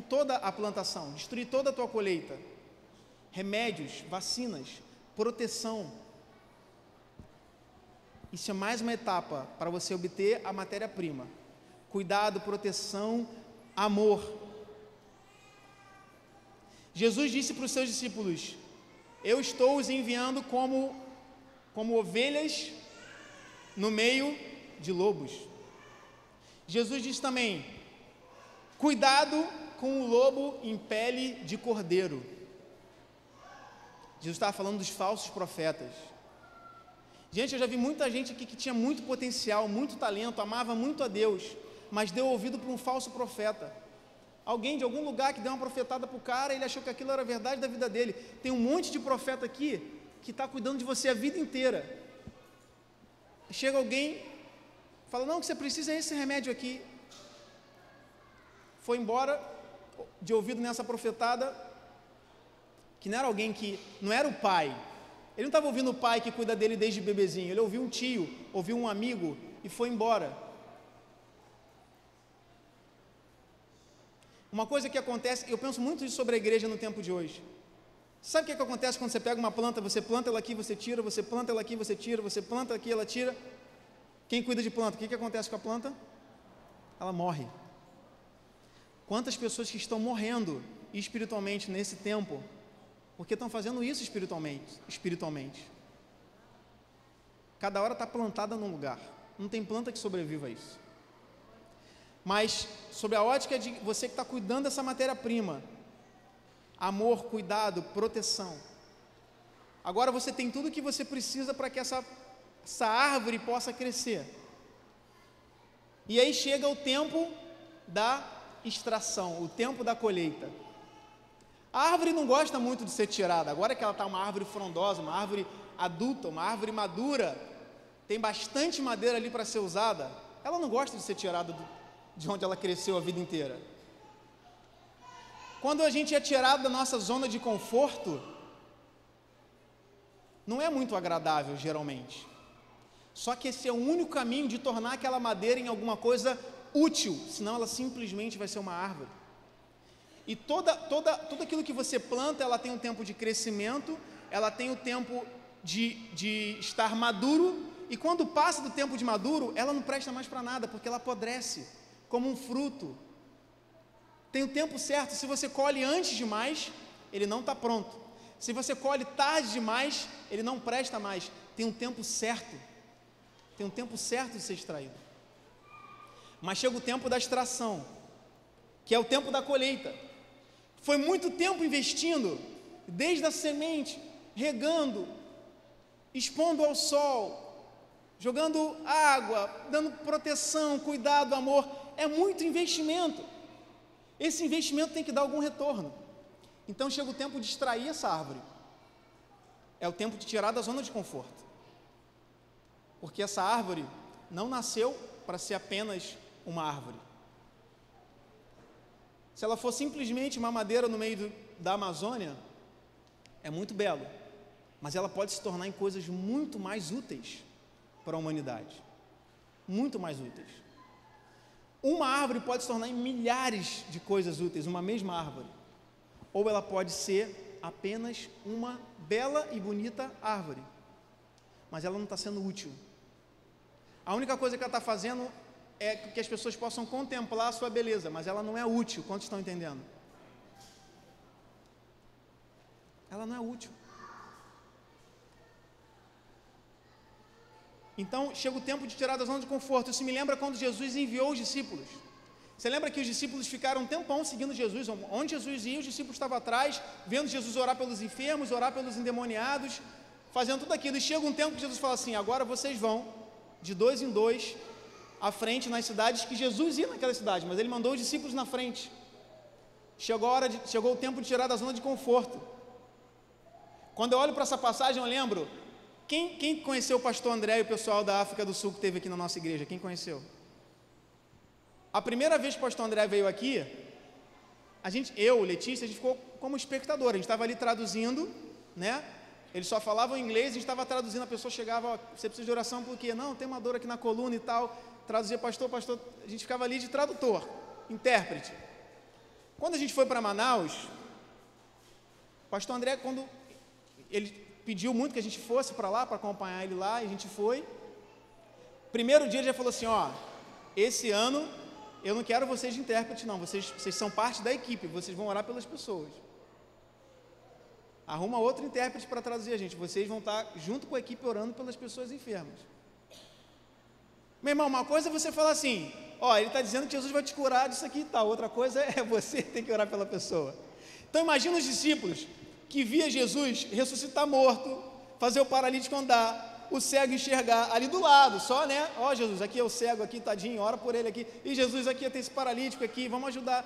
toda a plantação, destruir toda a tua colheita. Remédios, vacinas, proteção. Isso é mais uma etapa para você obter a matéria-prima. Cuidado, proteção, amor. Jesus disse para os seus discípulos, eu estou os enviando como ovelhas no meio de lobos. Jesus disse também, cuidado com o lobo em pele de cordeiro. Jesus estava falando dos falsos profetas. Gente, eu já vi muita gente aqui que tinha muito potencial, muito talento, amava muito a Deus, mas deu ouvido para um falso profeta. Alguém de algum lugar que deu uma profetada para o cara, ele achou que aquilo era a verdade da vida dele. Tem um monte de profeta aqui que está cuidando de você a vida inteira. Chega alguém, fala, não, o que você precisa é esse remédio aqui. Foi embora, de ouvido nessa profetada, que não era alguém que, não era o pai. Ele não estava ouvindo o pai que cuida dele desde bebezinho, ele ouviu um tio, ouviu um amigo e foi embora. Uma coisa que acontece, eu penso muito isso sobre a igreja no tempo de hoje. Sabe o que acontece quando você pega uma planta, você planta ela aqui, você tira, você planta ela aqui, você tira, você planta aqui, ela tira. Quem cuida de planta, o que acontece com a planta? Ela morre. Quantas pessoas que estão morrendo espiritualmente nesse tempo, porque estão fazendo isso espiritualmente. Cada hora está plantada num lugar, não tem planta que sobreviva a isso. Mas, sobre a ótica de você que está cuidando dessa matéria-prima, amor, cuidado, proteção. Agora você tem tudo o que você precisa para que essa árvore possa crescer. E aí chega o tempo da extração, o tempo da colheita. A árvore não gosta muito de ser tirada. Agora que ela está uma árvore frondosa, uma árvore adulta, uma árvore madura, tem bastante madeira ali para ser usada, ela não gosta de ser tirada de onde ela cresceu a vida inteira. Quando a gente é tirado da nossa zona de conforto, não é muito agradável geralmente. Só que esse é o único caminho de tornar aquela madeira em alguma coisa útil, senão ela simplesmente vai ser uma árvore. E tudo aquilo que você planta, ela tem um tempo de crescimento, ela tem o tempo de estar maduro, e quando passa do tempo de maduro, ela não presta mais para nada, porque ela apodrece, como um fruto. Tem o tempo certo. Se você colhe antes demais, ele não está pronto. Se você colhe tarde demais, ele não presta mais. Tem um tempo certo. Tem um tempo certo de ser extraído. Mas chega o tempo da extração, que é o tempo da colheita. Foi muito tempo investindo, desde a semente, regando, expondo ao sol, jogando água, dando proteção, cuidado, amor. É muito investimento. Esse investimento tem que dar algum retorno. Então chega o tempo de extrair essa árvore. É o tempo de tirar da zona de conforto. Porque essa árvore não nasceu para ser apenas uma árvore. Se ela for simplesmente uma madeira no meio da Amazônia, é muito belo, mas ela pode se tornar em coisas muito mais úteis para a humanidade. Muito mais úteis. Uma árvore pode se tornar em milhares de coisas úteis, uma mesma árvore. Ou ela pode ser apenas uma bela e bonita árvore, mas ela não está sendo útil. A única coisa que ela está fazendo é que as pessoas possam contemplar a sua beleza, mas ela não é útil. Quantos estão entendendo? Ela não é útil. Então chega o tempo de tirar da zona de conforto. Isso me lembra quando Jesus enviou os discípulos. Você lembra que os discípulos ficaram um tempão seguindo Jesus? Onde Jesus ia, os discípulos estavam atrás, vendo Jesus orar pelos enfermos, orar pelos endemoniados, fazendo tudo aquilo. E chega um tempo que Jesus fala assim: agora vocês vão de 2 em 2 à frente nas cidades, que Jesus ia naquela cidade, mas ele mandou os discípulos na frente. Chegou o tempo de tirar da zona de conforto. Quando eu olho para essa passagem, eu lembro, quem conheceu o pastor André e o pessoal da África do Sul que esteve aqui na nossa igreja? Quem conheceu? A primeira vez que o pastor André veio aqui, Letícia, a gente ficou como espectador, a gente estava ali traduzindo, né? Eles só falavam inglês, a gente estava traduzindo, a pessoa chegava: você precisa de oração por quê? Não, tem uma dor aqui na coluna e tal. Traduzia: pastor, a gente ficava ali de tradutor, intérprete. Quando a gente foi para Manaus, o pastor André, quando ele pediu muito que a gente fosse para lá, para acompanhar ele lá, e a gente foi. Primeiro dia ele já falou assim: esse ano eu não quero vocês de intérprete não, vocês são parte da equipe, vocês vão orar pelas pessoas. Arruma outro intérprete para traduzir a gente, vocês vão estar junto com a equipe orando pelas pessoas enfermas. Meu irmão, uma coisa é você falar assim: ele está dizendo que Jesus vai te curar disso aqui e tal. Outra coisa é você ter que orar pela pessoa. Então imagina os discípulos que via Jesus ressuscitar morto, fazer o paralítico andar, o cego enxergar ali do lado, só, né? Jesus, aqui é o cego, aqui, tadinho, ora por ele aqui. E Jesus, aqui tem esse paralítico aqui, vamos ajudar.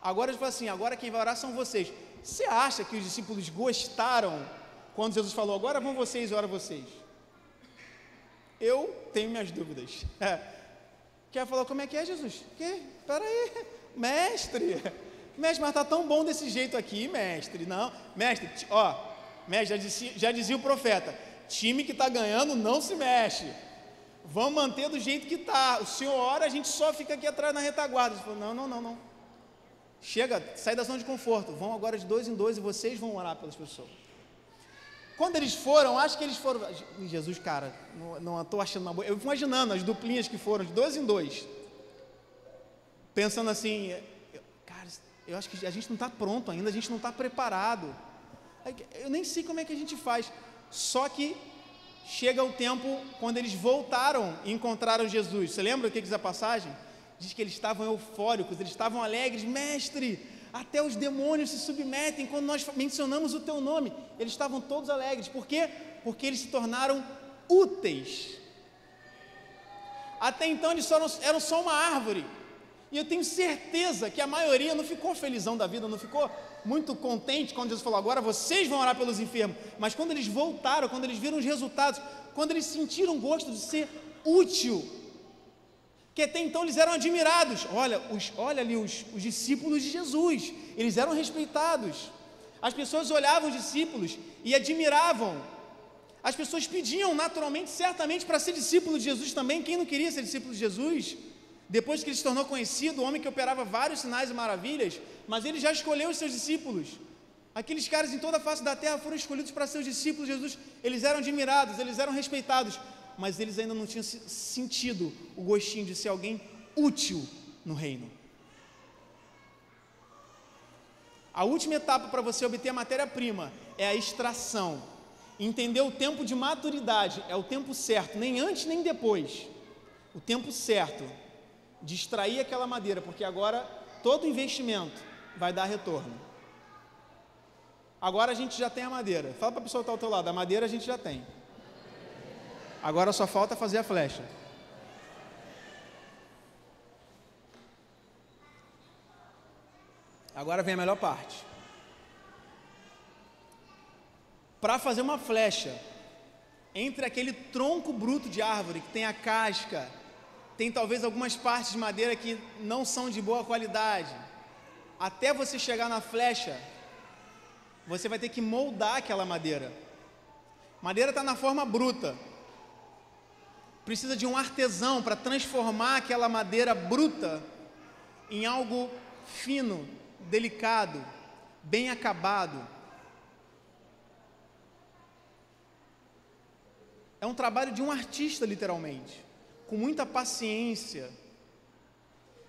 Agora ele fala assim: agora quem vai orar são vocês. Você acha que os discípulos gostaram quando Jesus falou: agora vão vocês e ora vocês? Eu tenho minhas dúvidas. Quer falar: como é que é, Jesus? Espera aí, mestre, mas está tão bom desse jeito aqui, mestre. Não, mestre, já dizia o profeta: time que está ganhando não se mexe, vamos manter do jeito que está. O senhor ora, a gente só fica aqui atrás na retaguarda. Ele falou: não, chega, sai da zona de conforto, vão agora de 2 em 2 e vocês vão orar pelas pessoas. Quando eles foram, acho que eles foram, Jesus, cara, não estou achando uma boa. Eu fico imaginando as duplinhas que foram de 2 em 2, pensando assim: cara, eu acho que a gente não está pronto ainda, a gente não está preparado, eu nem sei como é que a gente faz. Só que chega o tempo quando eles voltaram e encontraram Jesus. Você lembra o que diz a passagem? Diz que eles estavam eufóricos, eles estavam alegres. Mestre, até os demônios se submetem quando nós mencionamos o teu nome. Eles estavam todos alegres. Por quê? Porque eles se tornaram úteis. Até então eles eram só uma árvore. E eu tenho certeza que a maioria não ficou felizão da vida, não ficou muito contente quando Jesus falou: agora vocês vão orar pelos enfermos. Mas quando eles voltaram, quando eles viram os resultados, quando eles sentiram o gosto de ser útil, que até então eles eram admirados. Olha ali os discípulos de Jesus, eles eram respeitados. As pessoas olhavam os discípulos e admiravam. As pessoas pediam naturalmente, certamente, para ser discípulo de Jesus também. Quem não queria ser discípulo de Jesus? Depois que ele se tornou conhecido, o homem que operava vários sinais e maravilhas, mas ele já escolheu os seus discípulos. Aqueles caras em toda a face da terra foram escolhidos para seus discípulos. Jesus, eles eram admirados, eles eram respeitados, mas eles ainda não tinham sentido o gostinho de ser alguém útil no reino. A última etapa para você obter a matéria-prima é a extração. Entender o tempo de maturidade, é o tempo certo, nem antes nem depois. O tempo certo de extrair aquela madeira, porque agora todo investimento vai dar retorno. Agora a gente já tem a madeira. Fala para a pessoa que está ao teu lado, a madeira a gente já tem. Agora só falta fazer a flecha. Agora vem a melhor parte. Para fazer uma flecha, entre aquele tronco bruto de árvore, que tem a casca, tem talvez algumas partes de madeira que não são de boa qualidade, até você chegar na flecha, você vai ter que moldar aquela madeira. Madeira está na forma bruta. Precisa de um artesão para transformar aquela madeira bruta em algo fino, delicado, bem acabado. É um trabalho de um artista, literalmente, com muita paciência.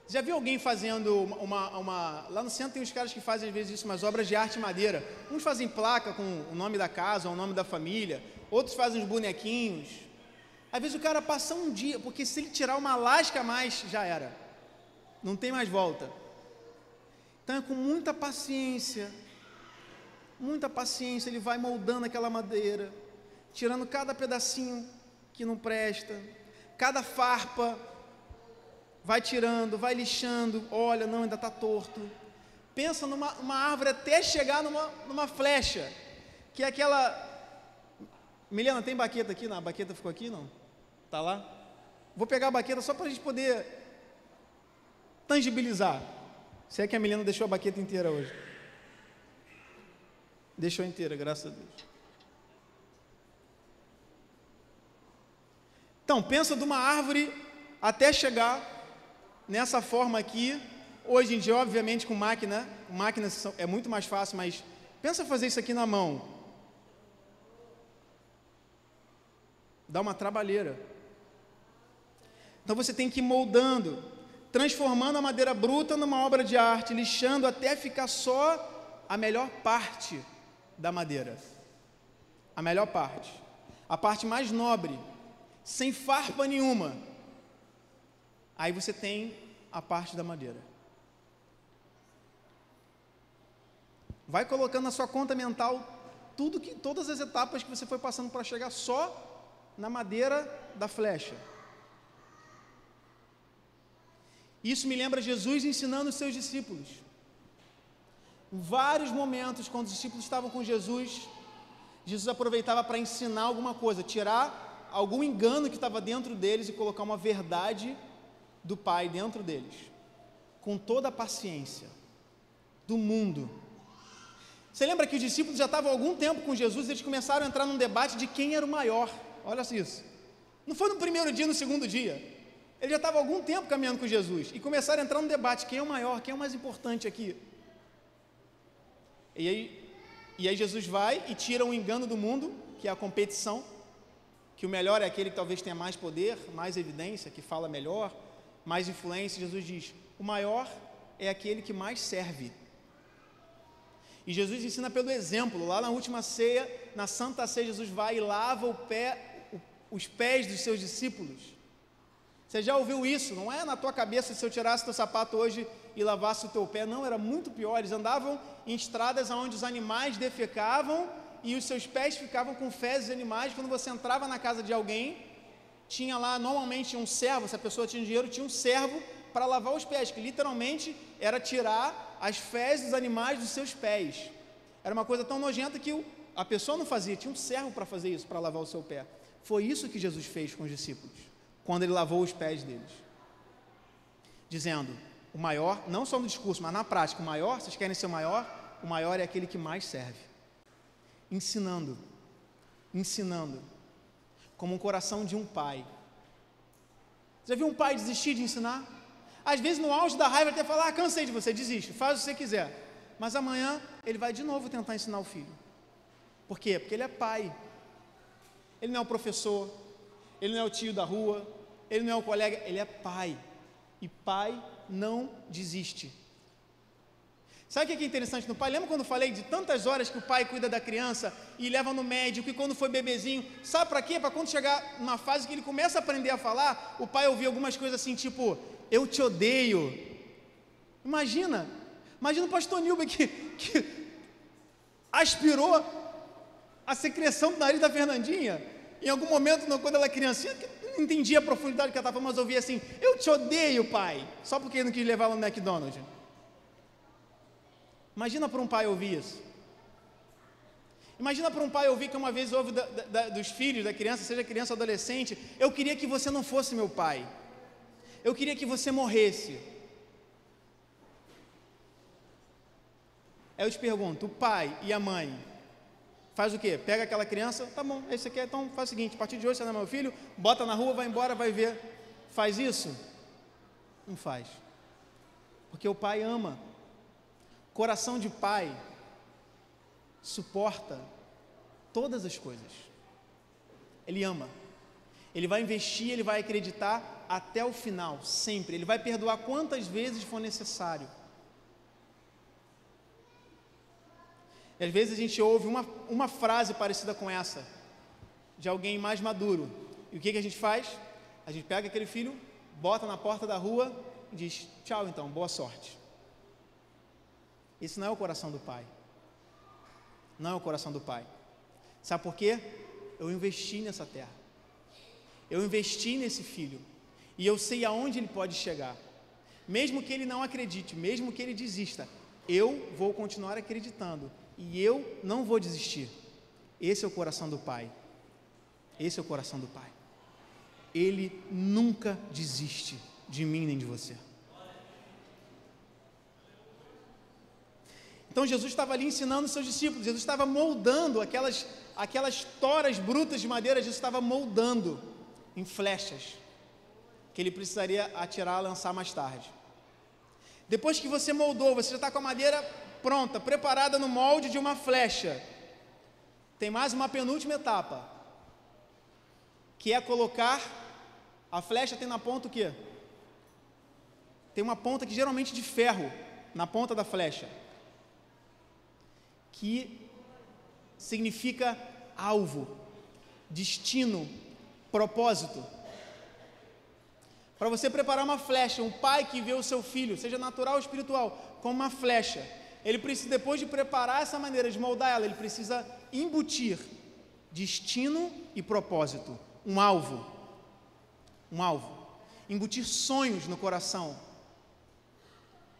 Já viu alguém fazendo lá no centro tem uns caras que fazem às vezes isso, umas obras de arte em madeira. Uns fazem placa com o nome da casa ou o nome da família, outros fazem uns bonequinhos. Às vezes o cara passa um dia, porque se ele tirar uma lasca a mais, já era, não tem mais volta. Então é com muita paciência ele vai moldando aquela madeira, tirando cada pedacinho que não presta, cada farpa, vai tirando, vai lixando, olha, não, ainda está torto. Pensa numa árvore até chegar numa flecha, que é aquela... Milena, tem baqueta aqui? Não, a baqueta ficou aqui, não? Está lá? Vou pegar a baqueta só para a gente poder tangibilizar. Se é que a Milena deixou a baqueta inteira hoje. Deixou inteira, graças a Deus. Então, pensa de uma árvore até chegar nessa forma aqui. Hoje em dia, obviamente, com máquinas é muito mais fácil, mas pensa fazer isso aqui na mão. Dá uma trabalheira. Então você tem que ir moldando, transformando a madeira bruta numa obra de arte, lixando até ficar só a melhor parte da madeira. A melhor parte. A parte mais nobre, sem farpa nenhuma. Aí você tem a parte da madeira. Vai colocando na sua conta mental todas as etapas que você foi passando para chegar só na madeira da flecha. Isso me lembra Jesus ensinando os seus discípulos. Em vários momentos, quando os discípulos estavam com Jesus, Jesus aproveitava para ensinar alguma coisa, tirar algum engano que estava dentro deles e colocar uma verdade do Pai dentro deles, com toda a paciência do mundo. Você lembra que os discípulos já estavam há algum tempo com Jesus e eles começaram a entrar num debate de quem era o maior. Olha isso. Não foi no primeiro dia, no segundo dia. Eles já estavam há algum tempo caminhando com Jesus e começaram a entrar num debate, quem é o maior, quem é o mais importante aqui. E aí Jesus vai e tira um engano do mundo, que é a competição, que o melhor é aquele que talvez tenha mais poder, mais evidência, que fala melhor, mais influência. Jesus diz, o maior é aquele que mais serve. E Jesus ensina pelo exemplo. Lá na última ceia, na Santa Ceia, Jesus vai e lava os pés dos seus discípulos. Você já ouviu isso? Não é na tua cabeça se eu tirasse teu sapato hoje e lavasse o teu pé. Não, era muito pior. Eles andavam em estradas onde os animais defecavam e os seus pés ficavam com fezes de animais. Quando você entrava na casa de alguém, tinha lá normalmente um servo, se a pessoa tinha dinheiro, tinha um servo para lavar os pés, que literalmente era tirar as fezes dos animais dos seus pés. Era uma coisa tão nojenta que a pessoa não fazia, tinha um servo para fazer isso, para lavar o seu pé. Foi isso que Jesus fez com os discípulos, quando ele lavou os pés deles, dizendo, o maior, não só no discurso, mas na prática, o maior, vocês querem ser o maior é aquele que mais serve, ensinando, como um coração de um pai. Já viu um pai desistir de ensinar? Às vezes, no auge da raiva, ele até fala, cansei de você, desiste, faz o que você quiser. Mas amanhã, ele vai de novo tentar ensinar o filho. Por quê? Porque ele é pai. Ele não é o professor, ele não é o tio da rua, ele não é o colega, ele é pai. E pai não desiste. Sabe o que é interessante no pai? Lembra quando eu falei de tantas horas que o pai cuida da criança e leva no médico, e quando foi bebezinho, sabe para quê? Para quando chegar numa fase que ele começa a aprender a falar, o pai ouvir algumas coisas assim, tipo, eu te odeio. Imagina o pastor Nilber que aspirou a secreção do nariz da Fernandinha, em algum momento, quando ela era criancinha, não entendia a profundidade que ela estava, mas ouvia assim, eu te odeio, pai, só porque ele não quis levar ela no McDonald's. Imagina para um pai ouvir isso. Imagina para um pai ouvir que uma vez ouve dos filhos, da criança, seja criança ou adolescente, eu queria que você não fosse meu pai, eu queria que você morresse. Aí eu te pergunto, o pai e a mãe faz o quê? Pega aquela criança, tá bom, é isso aqui, então faz o seguinte, a partir de hoje você não é meu filho, bota na rua, vai embora, vai ver. Faz isso? Não faz. Porque o pai ama. Coração de pai suporta todas as coisas. Ele ama. Ele vai investir, ele vai acreditar até o final, sempre. Ele vai perdoar quantas vezes for necessário. E às vezes a gente ouve uma frase parecida com essa, de alguém mais maduro. E o que a gente faz? A gente pega aquele filho, bota na porta da rua e diz, tchau então, boa sorte. Esse não é o coração do pai. Não é o coração do pai. Sabe por quê? Eu investi nessa terra. Eu investi nesse filho. E eu sei aonde ele pode chegar. Mesmo que ele não acredite, mesmo que ele desista, eu vou continuar acreditando. E eu não vou desistir. Esse é o coração do pai. Esse é o coração do pai. Ele nunca desiste de mim nem de você. Então Jesus estava ali ensinando os seus discípulos, Jesus estava moldando aquelas toras brutas de madeira, Jesus estava moldando em flechas, que ele precisaria atirar, lançar mais tarde. Depois que você moldou, você já está com a madeira pronta, preparada no molde de uma flecha. Tem mais uma penúltima etapa, que é colocar, a flecha tem na ponta o quê? Tem uma ponta que geralmente de ferro, na ponta da flecha, que significa alvo, destino, propósito. Para você preparar uma flecha, um pai que vê o seu filho, seja natural ou espiritual, como uma flecha, ele precisa, depois de preparar essa maneira de moldar ela, ele precisa embutir destino e propósito, um alvo, embutir sonhos no coração,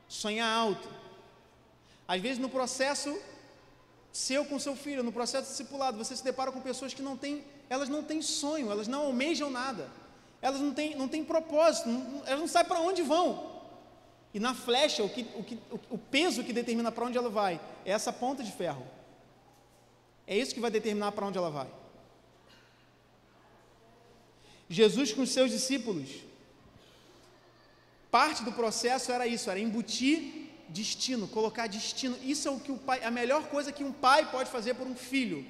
sonhar alto. Às vezes no processo seu com seu filho, no processo discipulado, você se depara com pessoas que elas não têm sonho, elas não almejam nada, elas não têm propósito, elas não sabem para onde vão. E na flecha, o peso que determina para onde ela vai é essa ponta de ferro. É isso que vai determinar para onde ela vai. Jesus com os seus discípulos, parte do processo era isso, era embutir destino, colocar destino. Isso é o que o pai, a melhor coisa que um pai pode fazer por um filho,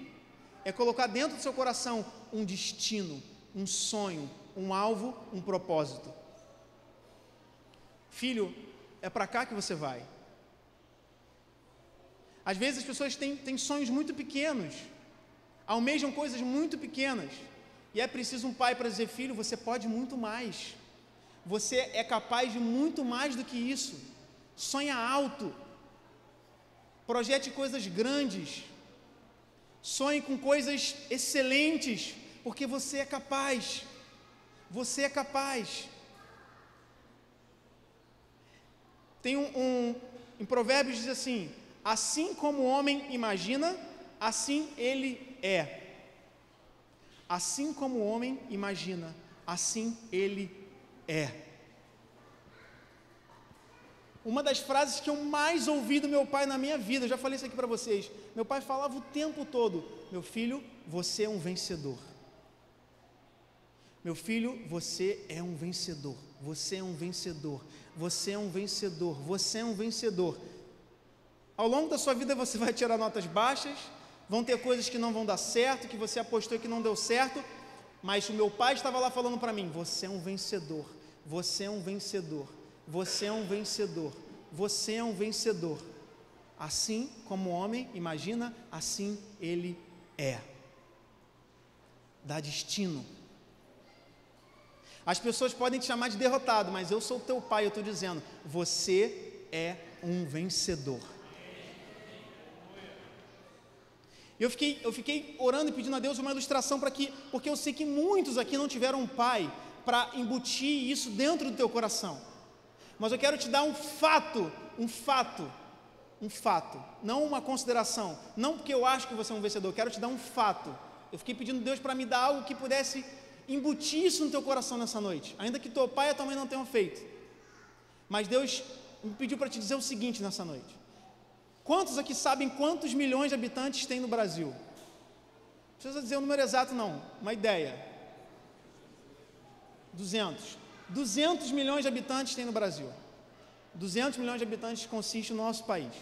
é colocar dentro do seu coração um destino, um sonho, um alvo, um propósito. Filho, é para cá que você vai. Às vezes as pessoas têm sonhos muito pequenos, almejam coisas muito pequenas, e é preciso um pai para dizer, filho, você pode muito mais, você é capaz de muito mais do que isso. Sonha alto, projete coisas grandes, sonhe com coisas excelentes, porque você é capaz, Tem em Provérbios diz assim, assim como o homem imagina, assim ele é. Assim como o homem imagina, assim ele é. Uma das frases que eu mais ouvi do meu pai na minha vida, eu já falei isso aqui para vocês, meu pai falava o tempo todo, meu filho, você é um vencedor. Meu filho, você é um vencedor, você é um vencedor, você é um vencedor, você é um vencedor. Ao longo da sua vida você vai tirar notas baixas, vão ter coisas que não vão dar certo, que você apostou que não deu certo, mas o meu pai estava lá falando para mim, você é um vencedor, você é um vencedor, você é um vencedor, você é um vencedor. Assim como o homem imagina, assim ele é. Dá destino. As pessoas podem te chamar de derrotado, mas eu sou teu pai, eu estou dizendo, você é um vencedor. Eu fiquei orando e pedindo a Deus uma ilustração porque eu sei que muitos aqui não tiveram um pai para embutir isso dentro do teu coração. Mas eu quero te dar um fato, não uma consideração, não porque eu acho que você é um vencedor, eu quero te dar um fato. Eu fiquei pedindo a Deus para me dar algo que pudesse embutir isso no teu coração nessa noite, ainda que teu pai e tua mãe não tenham feito. Mas Deus me pediu para te dizer o seguinte nessa noite. Quantos aqui sabem quantos milhões de habitantes tem no Brasil? Não precisa dizer o número exato não, uma ideia. 200 milhões de habitantes tem no Brasil. 200 milhões de habitantes consiste no nosso país.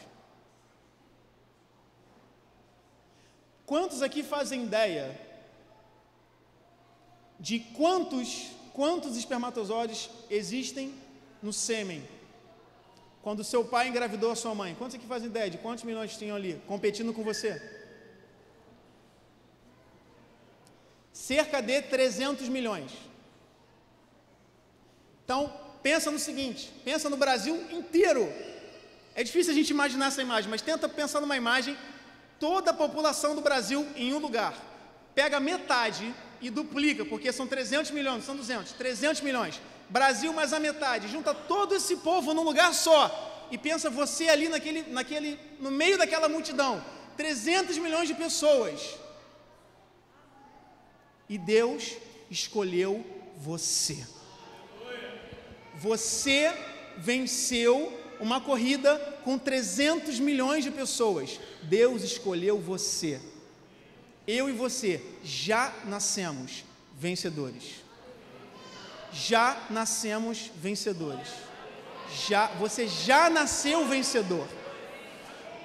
Quantos aqui fazem ideia de quantos espermatozoides existem no sêmen? Quando seu pai engravidou a sua mãe, quantos aqui fazem ideia de quantos milhões tinham ali, competindo com você? Cerca de 300 milhões. Então, pensa no seguinte, pensa no Brasil inteiro. É difícil a gente imaginar essa imagem, mas tenta pensar numa imagem, toda a população do Brasil em um lugar. Pega metade e duplica, porque são 300 milhões, não são 200, 300 milhões. Brasil mais a metade, junta todo esse povo num lugar só e pensa você ali no meio daquela multidão, 300 milhões de pessoas. E Deus escolheu você. Você venceu uma corrida com 300 milhões de pessoas. Deus escolheu você. Eu e você já nascemos vencedores. Já nascemos vencedores. Você já nasceu vencedor.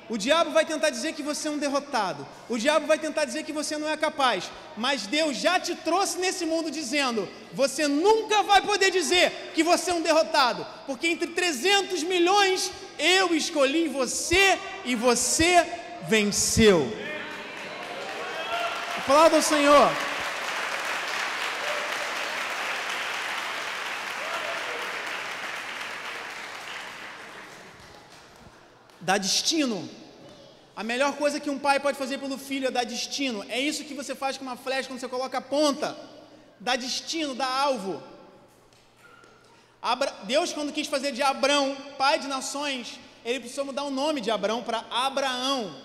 O diabo vai tentar dizer que você é um derrotado. O diabo vai tentar dizer que você não é capaz. Mas Deus já te trouxe nesse mundo dizendo, você nunca vai poder dizer que você é um derrotado. Porque entre 300 milhões, eu escolhi você e você venceu. Aplauda ao Senhor. Dá destino. A melhor coisa que um pai pode fazer pelo filho é dar destino. É isso que você faz com uma flecha quando você coloca a ponta. Dá destino, dá alvo. Deus, quando quis fazer de Abrão pai de nações, ele precisou mudar o nome de Abrão para Abraão.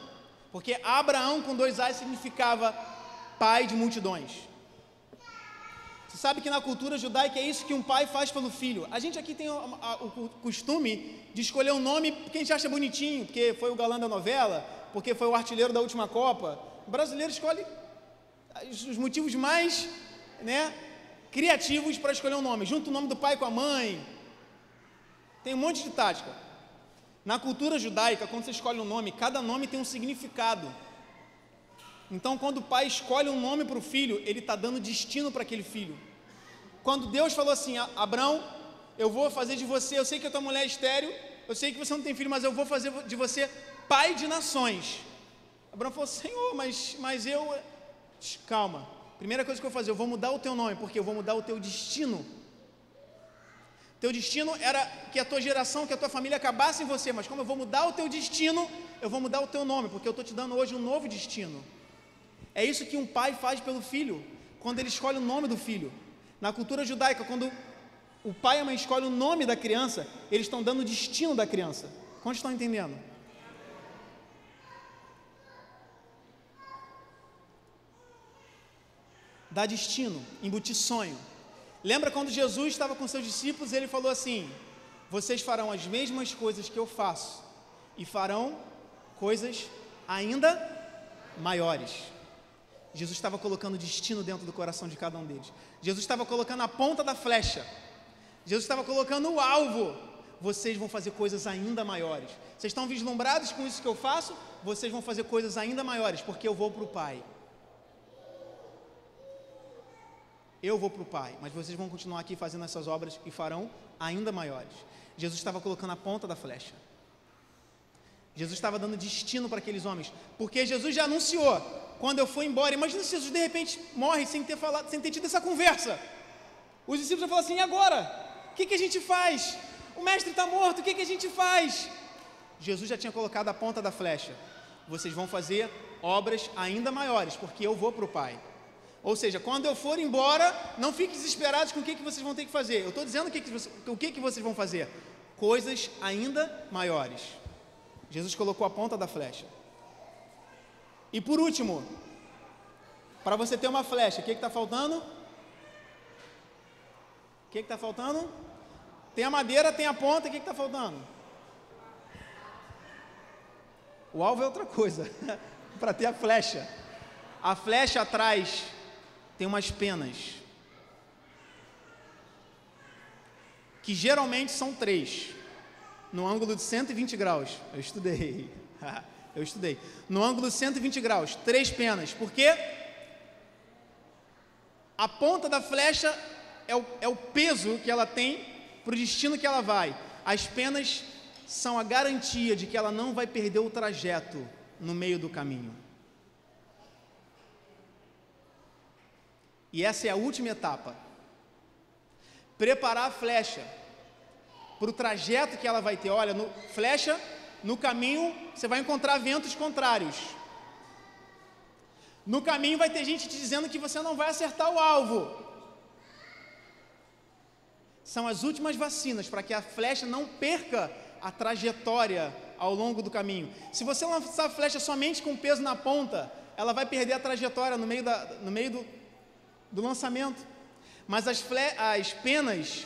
Porque Abraão com 2 A's significava pai de multidões. Você sabe que na cultura judaica é isso que um pai faz pelo filho. A gente aqui tem o costume de escolher um nome porque a gente acha bonitinho, porque foi o galã da novela, porque foi o artilheiro da última Copa. O brasileiro escolhe os motivos mais, criativos para escolher um nome. Junta o nome do pai com a mãe. Tem um monte de tática. Na cultura judaica, quando você escolhe um nome, cada nome tem um significado. Então, quando o pai escolhe um nome para o filho, ele está dando destino para aquele filho. Quando Deus falou assim, Abrão, eu vou fazer de você, eu sei que a tua mulher é estéril, eu sei que você não tem filho, mas eu vou fazer de você pai de nações. Abrão falou, Senhor, mas eu... Calma, primeira coisa que eu vou fazer, eu vou mudar o teu nome, porque eu vou mudar o teu destino. Teu destino era que a tua geração, que a tua família acabasse em você, mas como eu vou mudar o teu destino, eu vou mudar o teu nome, porque eu estou te dando hoje um novo destino. É isso que um pai faz pelo filho, quando ele escolhe o nome do filho. Na cultura judaica, quando o pai e a mãe escolhem o nome da criança, eles estão dando o destino da criança. Quantos estão entendendo? Dá destino, embutir sonho. Lembra quando Jesus estava com seus discípulos, ele falou assim, vocês farão as mesmas coisas que eu faço, e farão coisas ainda maiores. Jesus estava colocando destino dentro do coração de cada um deles. Jesus estava colocando a ponta da flecha. Jesus estava colocando o alvo. Vocês vão fazer coisas ainda maiores. Vocês estão vislumbrados com isso que eu faço? Vocês vão fazer coisas ainda maiores, porque eu vou para o Pai. Eu vou para o Pai, mas vocês vão continuar aqui fazendo essas obras e farão ainda maiores. Jesus estava colocando a ponta da flecha. Jesus estava dando destino para aqueles homens, porque Jesus já anunciou, quando eu for embora, imagina se Jesus de repente morre sem ter falado, sem ter tido essa conversa. Os discípulos vão falar assim: e agora? O que a gente faz? O mestre está morto, o que a gente faz? Jesus já tinha colocado a ponta da flecha. Vocês vão fazer obras ainda maiores, porque eu vou para o Pai. Ou seja, quando eu for embora, não fiquem desesperados com o que vocês vão ter que fazer. Eu estou dizendo o que vocês vão fazer. Coisas ainda maiores. Jesus colocou a ponta da flecha. E por último, para você ter uma flecha, o que está faltando? O que está faltando? Tem a madeira, tem a ponta, o que está faltando? O alvo é outra coisa. Para ter a flecha. A flecha atrás tem umas penas, que geralmente são 3, no ângulo de 120 graus. Eu estudei. No ângulo de 120 graus, 3 penas. Por quê? A ponta da flecha é o peso que ela tem para o destino que ela vai. As penas são a garantia de que ela não vai perder o trajeto no meio do caminho. E essa é a última etapa. Preparar a flecha para o trajeto que ela vai ter. Olha, flecha, no caminho você vai encontrar ventos contrários. No caminho vai ter gente te dizendo que você não vai acertar o alvo. São as últimas vacinas para que a flecha não perca a trajetória ao longo do caminho. Se você lançar a flecha somente com peso na ponta, ela vai perder a trajetória no meio do lançamento. Mas as penas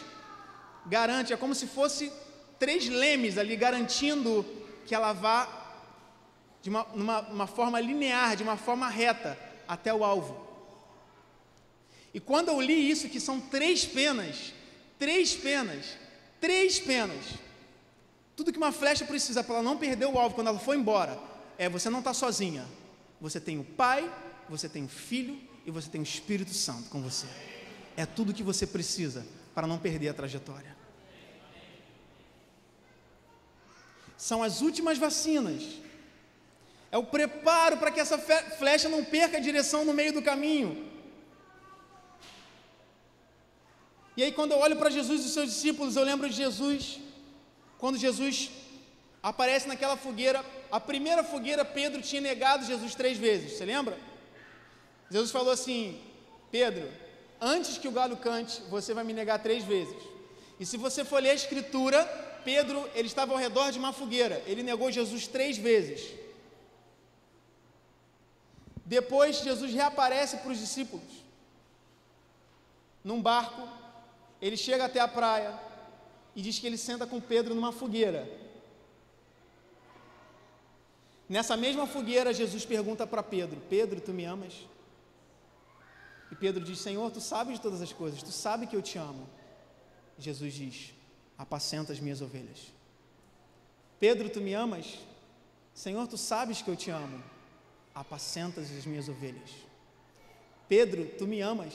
garante, é como se fosse 3 lemes ali garantindo que ela vá de uma forma linear, de uma forma reta até o alvo. E quando eu li isso, que são 3 penas, tudo que uma flecha precisa para ela não perder o alvo quando ela for embora, você não está sozinha. Você tem o Pai, você tem o Filho e você tem o Espírito Santo com você. É tudo que você precisa para não perder a trajetória. São as últimas vacinas. É o preparo para que essa flecha não perca a direção no meio do caminho. E aí, quando eu olho para Jesus e os seus discípulos, eu lembro de Jesus, quando Jesus aparece naquela fogueira. A primeira fogueira, Pedro tinha negado Jesus 3 vezes, você lembra? Jesus falou assim: Pedro, antes que o galo cante, você vai me negar 3 vezes. E se você for ler a Escritura, Pedro, ele estava ao redor de uma fogueira, ele negou Jesus 3 vezes. Depois, Jesus reaparece para os discípulos, num barco, ele chega até a praia, e diz que ele senta com Pedro numa fogueira. Nessa mesma fogueira, Jesus pergunta para Pedro: Pedro, tu me amas? E Pedro diz: Senhor, tu sabes de todas as coisas, tu sabes que eu te amo. Jesus diz: apacenta as minhas ovelhas. Pedro, tu me amas? Senhor, tu sabes que eu te amo, apacenta as minhas ovelhas. Pedro, tu me amas?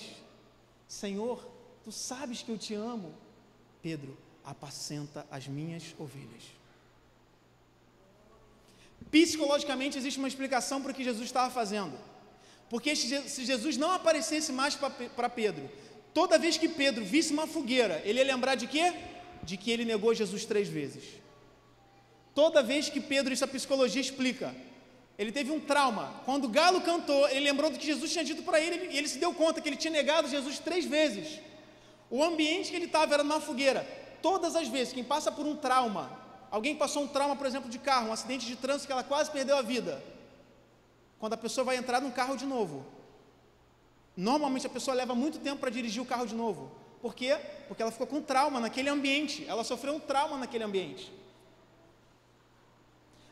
Senhor, tu sabes que eu te amo. Pedro, apacenta as minhas ovelhas. Psicologicamente existe uma explicação para o que Jesus estava fazendo. Porque se Jesus não aparecesse mais para Pedro, toda vez que Pedro visse uma fogueira, ele ia lembrar de quê? De que ele negou Jesus 3 vezes. Toda vez que Pedro, isso a psicologia explica, ele teve um trauma. Quando o galo cantou, ele lembrou do que Jesus tinha dito para ele, e ele se deu conta que ele tinha negado Jesus 3 vezes. O ambiente que ele estava era numa fogueira. Todas as vezes, quem passa por um trauma, alguém passou um trauma, por exemplo, de carro, um acidente de trânsito que ela quase perdeu a vida. Quando a pessoa vai entrar num carro de novo, normalmente a pessoa leva muito tempo para dirigir o carro de novo. Por quê? Porque ela ficou com trauma naquele ambiente, ela sofreu um trauma naquele ambiente.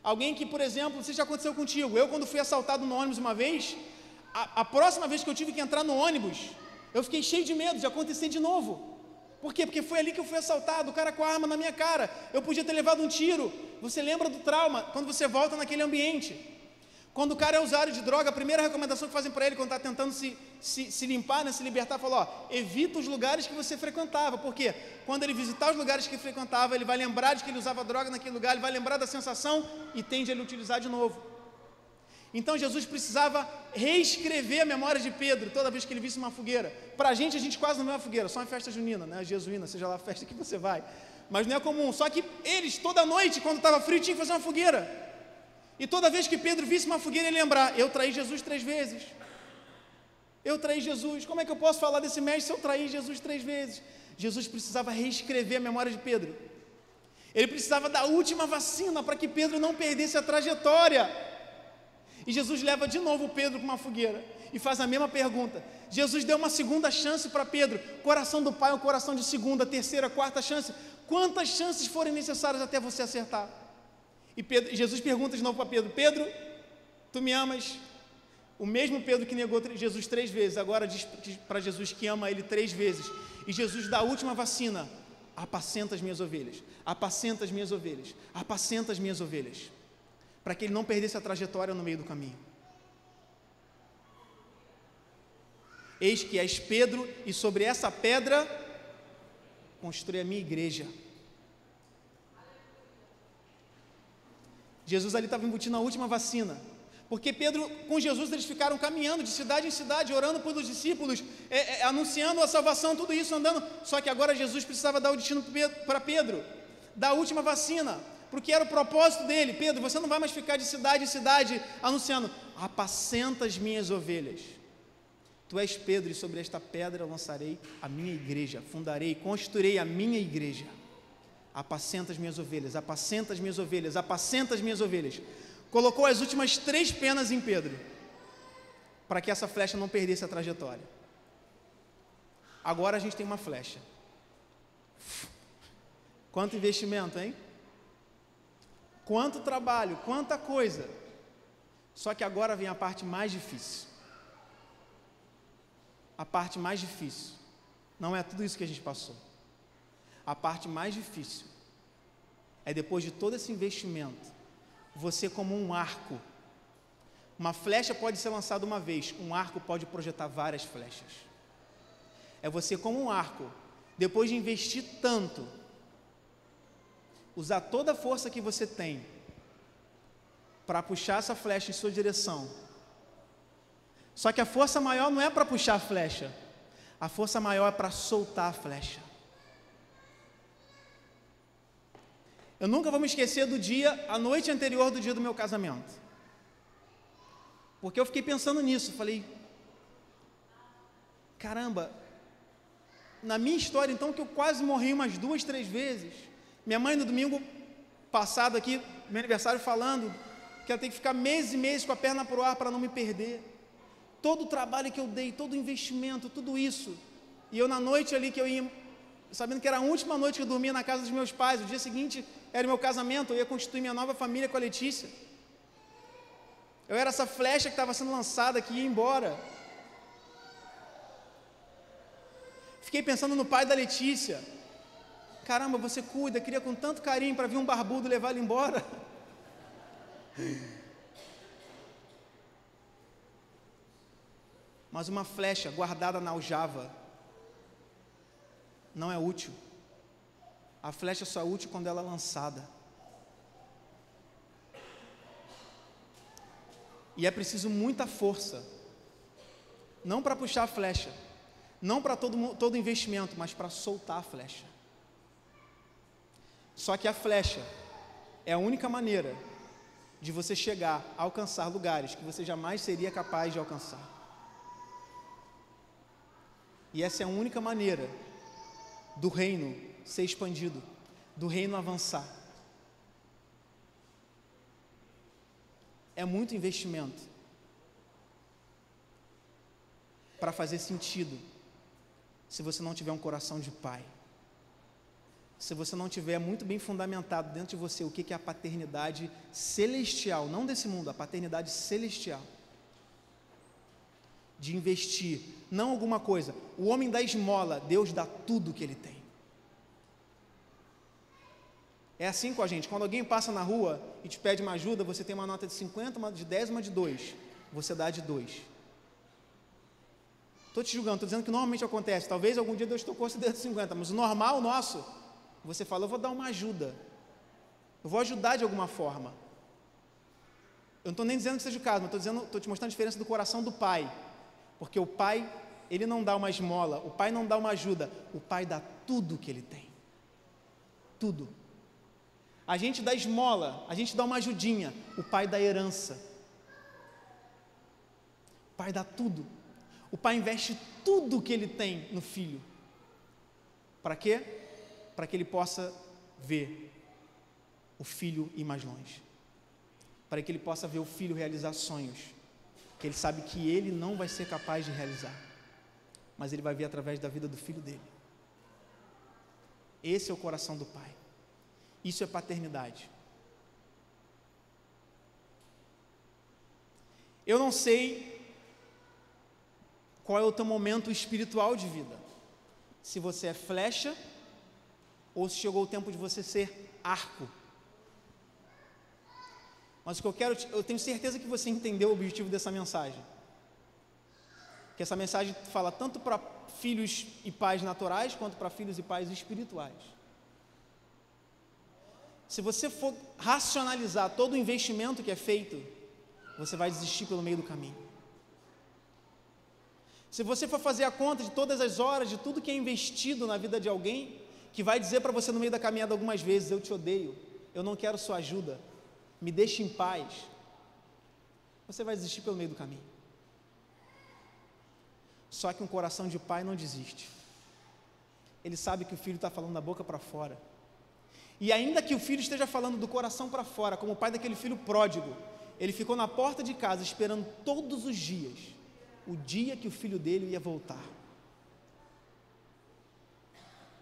Alguém que, por exemplo, isso já aconteceu contigo. Eu, quando fui assaltado no ônibus uma vez, A próxima vez que eu tive que entrar no ônibus, eu fiquei cheio de medo de acontecer de novo. Por quê? Porque foi ali que eu fui assaltado, o cara com a arma na minha cara, eu podia ter levado um tiro. Você lembra do trauma, quando você volta naquele ambiente? Quando o cara é usuário de droga, a primeira recomendação que fazem para ele, quando está tentando se limpar, né, se libertar, falou, evita os lugares que você frequentava. Por quê? Quando ele visitar os lugares que frequentava, ele vai lembrar de que ele usava droga naquele lugar, ele vai lembrar da sensação e tende a ele utilizar de novo. Então Jesus precisava reescrever a memória de Pedro toda vez que ele visse uma fogueira. Para a gente quase não vê uma fogueira, só uma festa junina, né? Jesuína, seja lá a festa que você vai. Mas não é comum, só que eles, toda noite, quando estava frio, tinham que fazer uma fogueira. E toda vez que Pedro visse uma fogueira, ele ia lembrar, eu traí Jesus 3 vezes. Eu traí Jesus. Como é que eu posso falar desse mestre se eu traí Jesus 3 vezes? Jesus precisava reescrever a memória de Pedro. Ele precisava da última vacina para que Pedro não perdesse a trajetória. E Jesus leva de novo Pedro para uma fogueira e faz a mesma pergunta. Jesus deu uma segunda chance para Pedro. Coração do Pai é um coração de segunda, terceira, quarta chance. Quantas chances forem necessárias até você acertar? E Jesus pergunta de novo para Pedro, Pedro, tu me amas? O mesmo Pedro que negou Jesus 3 vezes, agora diz para Jesus que ama ele 3 vezes. E Jesus dá a última vacina, apacenta as minhas ovelhas, apacenta as minhas ovelhas, apacenta as minhas ovelhas, para que ele não perdesse a trajetória no meio do caminho. Eis que és Pedro, e sobre essa pedra construí a minha igreja. Jesus ali estava embutindo a última vacina, porque Pedro, com Jesus, eles ficaram caminhando de cidade em cidade, orando pelos discípulos, anunciando a salvação, tudo isso andando, só que agora Jesus precisava dar o destino para Pedro, da última vacina, porque era o propósito dele. Pedro, você não vai mais ficar de cidade em cidade, anunciando, apacenta as minhas ovelhas, tu és Pedro, e sobre esta pedra lançarei a minha igreja, fundarei, construirei a minha igreja. Apacenta as minhas ovelhas, apacenta as minhas ovelhas, apacenta as minhas ovelhas. Colocou as últimas 3 penas em Pedro, para que essa flecha não perdesse a trajetória. Agora a gente tem uma flecha. Quanto investimento, hein? Quanto trabalho, quanta coisa. Só que agora vem a parte mais difícil. A parte mais difícil não é tudo isso que a gente passou. A parte mais difícil é, depois de todo esse investimento, você como um arco. Uma flecha pode ser lançada uma vez, um arco pode projetar várias flechas. É você como um arco, depois de investir tanto, usar toda a força que você tem para puxar essa flecha em sua direção. Só que a força maior não é para puxar a flecha, a força maior é para soltar a flecha. Eu nunca vou me esquecer a noite anterior do dia do meu casamento, porque eu fiquei pensando nisso, falei, caramba, na minha história então, que eu quase morri umas 2, 3 vezes, minha mãe no domingo passado aqui, meu aniversário, falando que ela tem que ficar meses e meses com a perna para o ar para não me perder, todo o trabalho que eu dei, todo o investimento, tudo isso, e eu na noite ali que eu ia, sabendo que era a última noite que eu dormia na casa dos meus pais, o dia seguinte era o meu casamento, eu ia constituir minha nova família com a Letícia, eu era essa flecha que estava sendo lançada, que ia embora. Fiquei pensando no pai da Letícia, caramba, você cuida, queria com tanto carinho para vir um barbudo levar ele embora. Mas uma flecha guardada na aljava não é útil. A flecha só é útil quando ela é lançada. E é preciso muita força, não para puxar a flecha, não para todo investimento, mas para soltar a flecha. Só que a flecha é a única maneira de você chegar a alcançar lugares que você jamais seria capaz de alcançar. E essa é a única maneira do reino ser expandido, do reino avançar. É muito investimento para fazer sentido, se você não tiver um coração de pai, se você não tiver muito bem fundamentado dentro de você o que é a paternidade celestial, não desse mundo, a paternidade celestial. de investir, não alguma coisa. O homem dá esmola, Deus dá tudo que ele tem. É assim com a gente, quando alguém passa na rua e te pede uma ajuda, você tem uma nota de 50, uma de 10, uma de 2, você dá de 2. Estou te julgando, estou dizendo que normalmente acontece, talvez algum dia Deus tocou esse dedo de 50, mas o normal nosso, você fala, eu vou dar uma ajuda, eu vou ajudar de alguma forma. Eu não estou nem dizendo que seja o caso, mas estou te mostrando a diferença do coração do pai, porque o pai, ele não dá uma esmola, o pai não dá uma ajuda, o pai dá tudo que ele tem, tudo. A gente dá esmola, a gente dá uma ajudinha, o pai dá herança, o pai dá tudo, o pai investe tudo que ele tem no filho, para quê? Para que ele possa ver o filho ir mais longe, para que ele possa ver o filho realizar sonhos, que ele sabe que ele não vai ser capaz de realizar, mas ele vai ver através da vida do filho dele. Esse é o coração do pai. Isso é paternidade. Eu não sei qual é o teu momento espiritual de vida, se você é flecha ou se chegou o tempo de você ser arco. Mas o que eu tenho certeza que você entendeu o objetivo dessa mensagem, que essa mensagem fala tanto para filhos e pais naturais quanto para filhos e pais espirituais. Se você for racionalizar todo o investimento que é feito, você vai desistir pelo meio do caminho. Se você for fazer a conta de todas as horas, de tudo que é investido na vida de alguém, que vai dizer para você no meio da caminhada algumas vezes, eu te odeio, eu não quero sua ajuda, me deixe em paz, você vai desistir pelo meio do caminho. Só que um coração de pai não desiste. Ele sabe que o filho está falando da boca para fora. E ainda que o filho esteja falando do coração para fora, como o pai daquele filho pródigo, ele ficou na porta de casa esperando todos os dias, o dia que o filho dele ia voltar.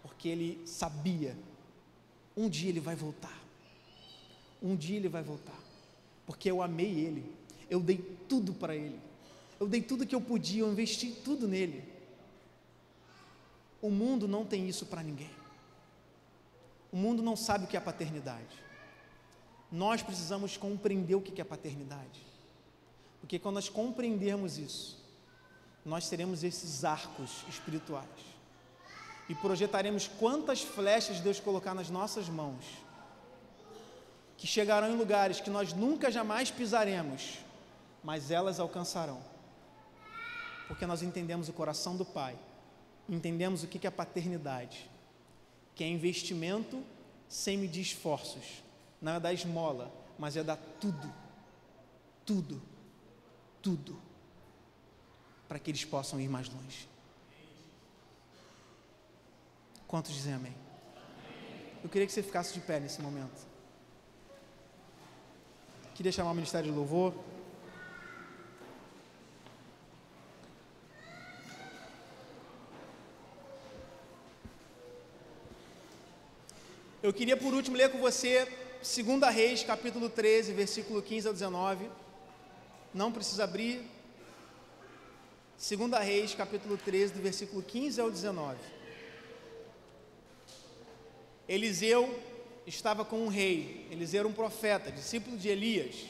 Porque ele sabia, um dia ele vai voltar. Um dia ele vai voltar. Porque eu amei ele, eu dei tudo para ele, eu dei tudo que eu podia, eu investi tudo nele. O mundo não tem isso para ninguém. O mundo não sabe o que é paternidade. Nós precisamos compreender o que é paternidade, porque quando nós compreendermos isso, nós teremos esses arcos espirituais e projetaremos quantas flechas Deus colocar nas nossas mãos, que chegarão em lugares que nós nunca jamais pisaremos, mas elas alcançarão, porque nós entendemos o coração do Pai, entendemos o que é paternidade, que é investimento sem medir esforços, não é dar esmola, mas é dar tudo, tudo, tudo, para que eles possam ir mais longe. Quantos dizem amém? Eu queria que você ficasse de pé nesse momento. Queria chamar o Ministério de Louvor. Eu queria por último ler com você 2 Reis, capítulo 13, versículo 15 ao 19. Não precisa abrir. 2 Reis, capítulo 13, do versículo 15 ao 19. Eliseu estava com um rei. Eliseu era um profeta, discípulo de Elias.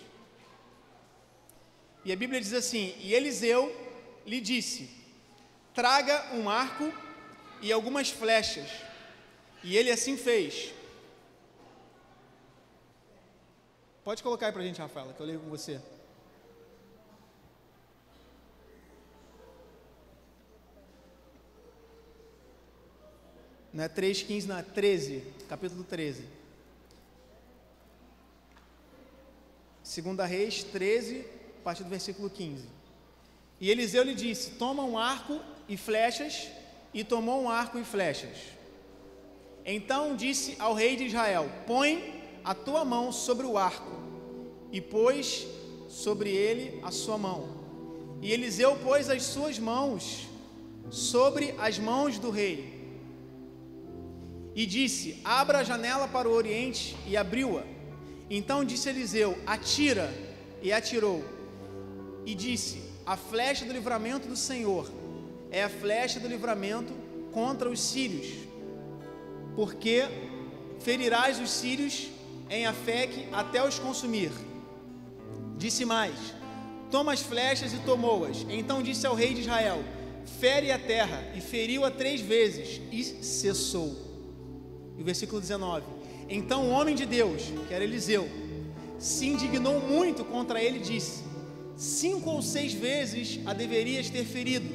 E a Bíblia diz assim: e Eliseu lhe disse: traga um arco e algumas flechas. E ele assim fez. Pode colocar aí para a gente, Rafaela, que eu leio com você. Não é 3,15, não, é 13, capítulo 13. 2 Reis 13, a partir do versículo 15. E Eliseu lhe disse: toma um arco e flechas, e tomou um arco e flechas. Então disse ao rei de Israel: põe a tua mão sobre o arco, e pôs sobre ele a sua mão. E Eliseu pôs as suas mãos sobre as mãos do rei, e disse: abra a janela para o oriente, e abriu-a. Então disse Eliseu: atira, e atirou. E disse: a flecha do livramento do Senhor é a flecha do livramento contra os sírios, porque ferirás os sírios em Afeque até os consumir. Disse mais: toma as flechas e tomou-as. Então disse ao rei de Israel: fere a terra, e feriu-a 3 vezes, e cessou. E o versículo 19: então o homem de Deus, que era Eliseu, se indignou muito contra ele e disse: 5 ou 6 vezes a deverias ter ferido,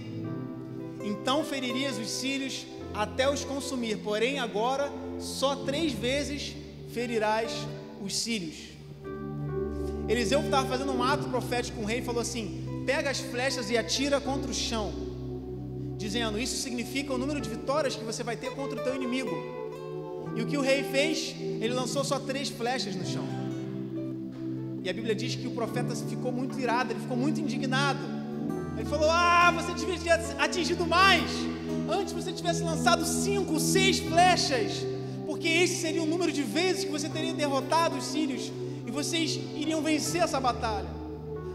então feririas os sírios até os consumir, porém agora só 3 vezes ferirás os sírios. Eliseu estava fazendo um ato profético com o rei e falou assim: pega as flechas e atira contra o chão, dizendo: isso significa o número de vitórias que você vai ter contra o teu inimigo. E o que o rei fez? Ele lançou só 3 flechas no chão. E a Bíblia diz que o profeta ficou muito irado, ele ficou muito indignado. Ele falou: você devia ter atingido mais, antes você tivesse lançado 5, 6 flechas, porque esse seria o número de vezes que você teria derrotado os sírios, e vocês iriam vencer essa batalha.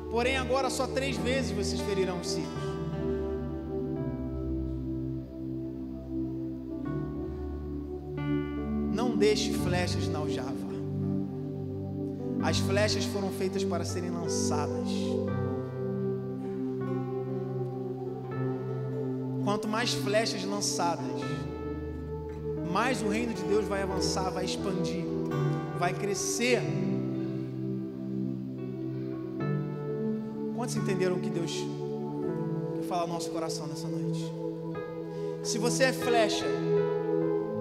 Porém agora só 3 vezes vocês ferirão os sírios. Não deixe flechas na aljava. As flechas foram feitas para serem lançadas. Quanto mais flechas lançadas, mais o reino de Deus vai avançar, vai expandir, vai crescer. Quantos entenderam o que Deus quer falar no nosso coração nessa noite? Se você é flecha,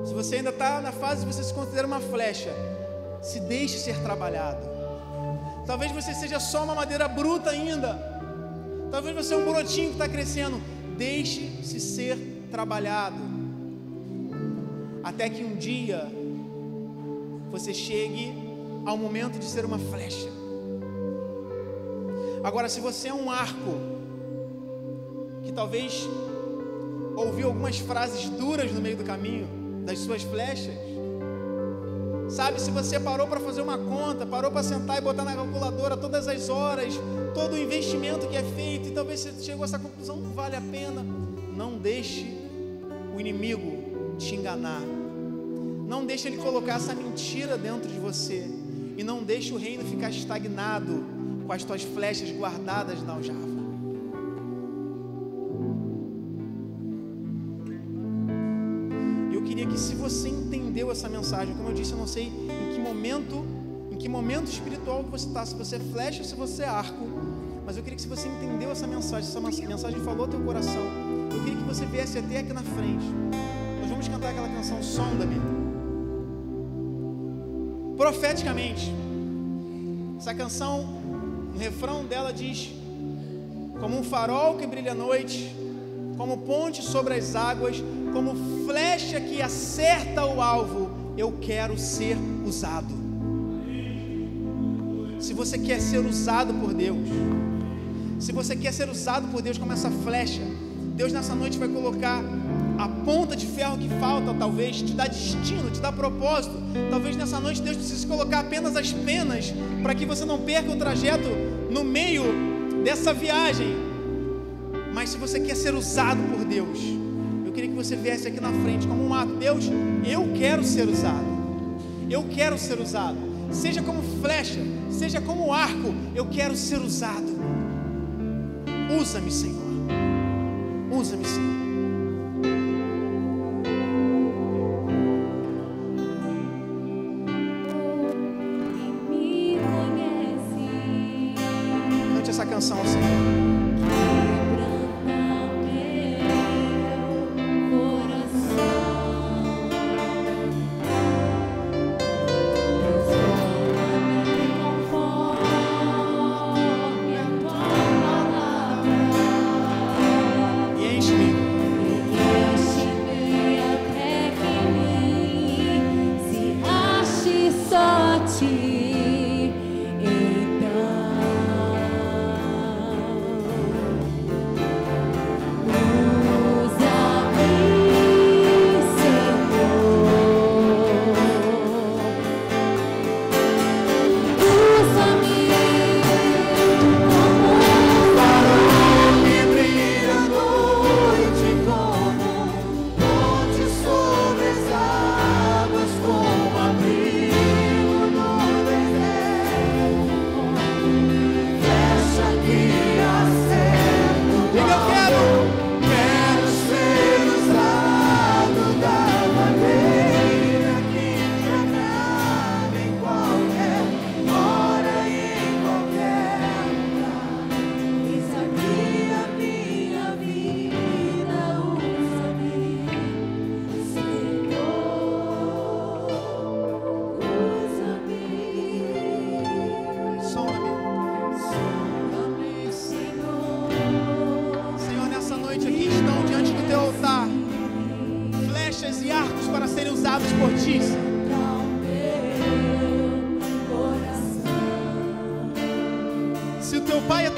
se você ainda está na fase de você se considera uma flecha, se deixe ser trabalhado. Talvez você seja só uma madeira bruta ainda, talvez você é um brotinho que está crescendo. Deixe-se ser trabalhado, até que um dia você chegue ao momento de ser uma flecha. Agora, se você é um arco, que talvez ouviu algumas frases duras no meio do caminho das suas flechas, sabe, se você parou para fazer uma conta, parou para sentar e botar na calculadora todas as horas, todo o investimento que é feito, e talvez você chegou a essa conclusão: não vale a pena. Não deixe o inimigo te enganar, não deixe ele colocar essa mentira dentro de você, e não deixe o reino ficar estagnado com as tuas flechas guardadas na aljava. Eu queria que, se você entendeu essa mensagem, como eu disse, eu não sei em que momento espiritual que você está, se você é flecha ou se você é arco, mas eu queria que, se você entendeu essa mensagem falou ao teu coração, eu queria que você viesse até aqui na frente. Nós vamos cantar aquela canção Sonda-me, profeticamente. Essa canção, o refrão dela diz: como um farol que brilha à noite, como ponte sobre as águas, como flecha que acerta o alvo, eu quero ser usado. Se você quer ser usado por Deus, se você quer ser usado por Deus como essa flecha, Deus nessa noite vai colocar a ponta de ferro que falta, talvez te dá destino, te dá propósito. Talvez nessa noite Deus precise colocar apenas as penas, para que você não perca o trajeto no meio dessa viagem. Mas se você quer ser usado por Deus, eu queria que você viesse aqui na frente como um ato: Deus, eu quero ser usado, eu quero ser usado, seja como flecha, seja como arco, eu quero ser usado. Usa-me, Senhor, usa-me, Senhor. Cante essa canção, Senhor.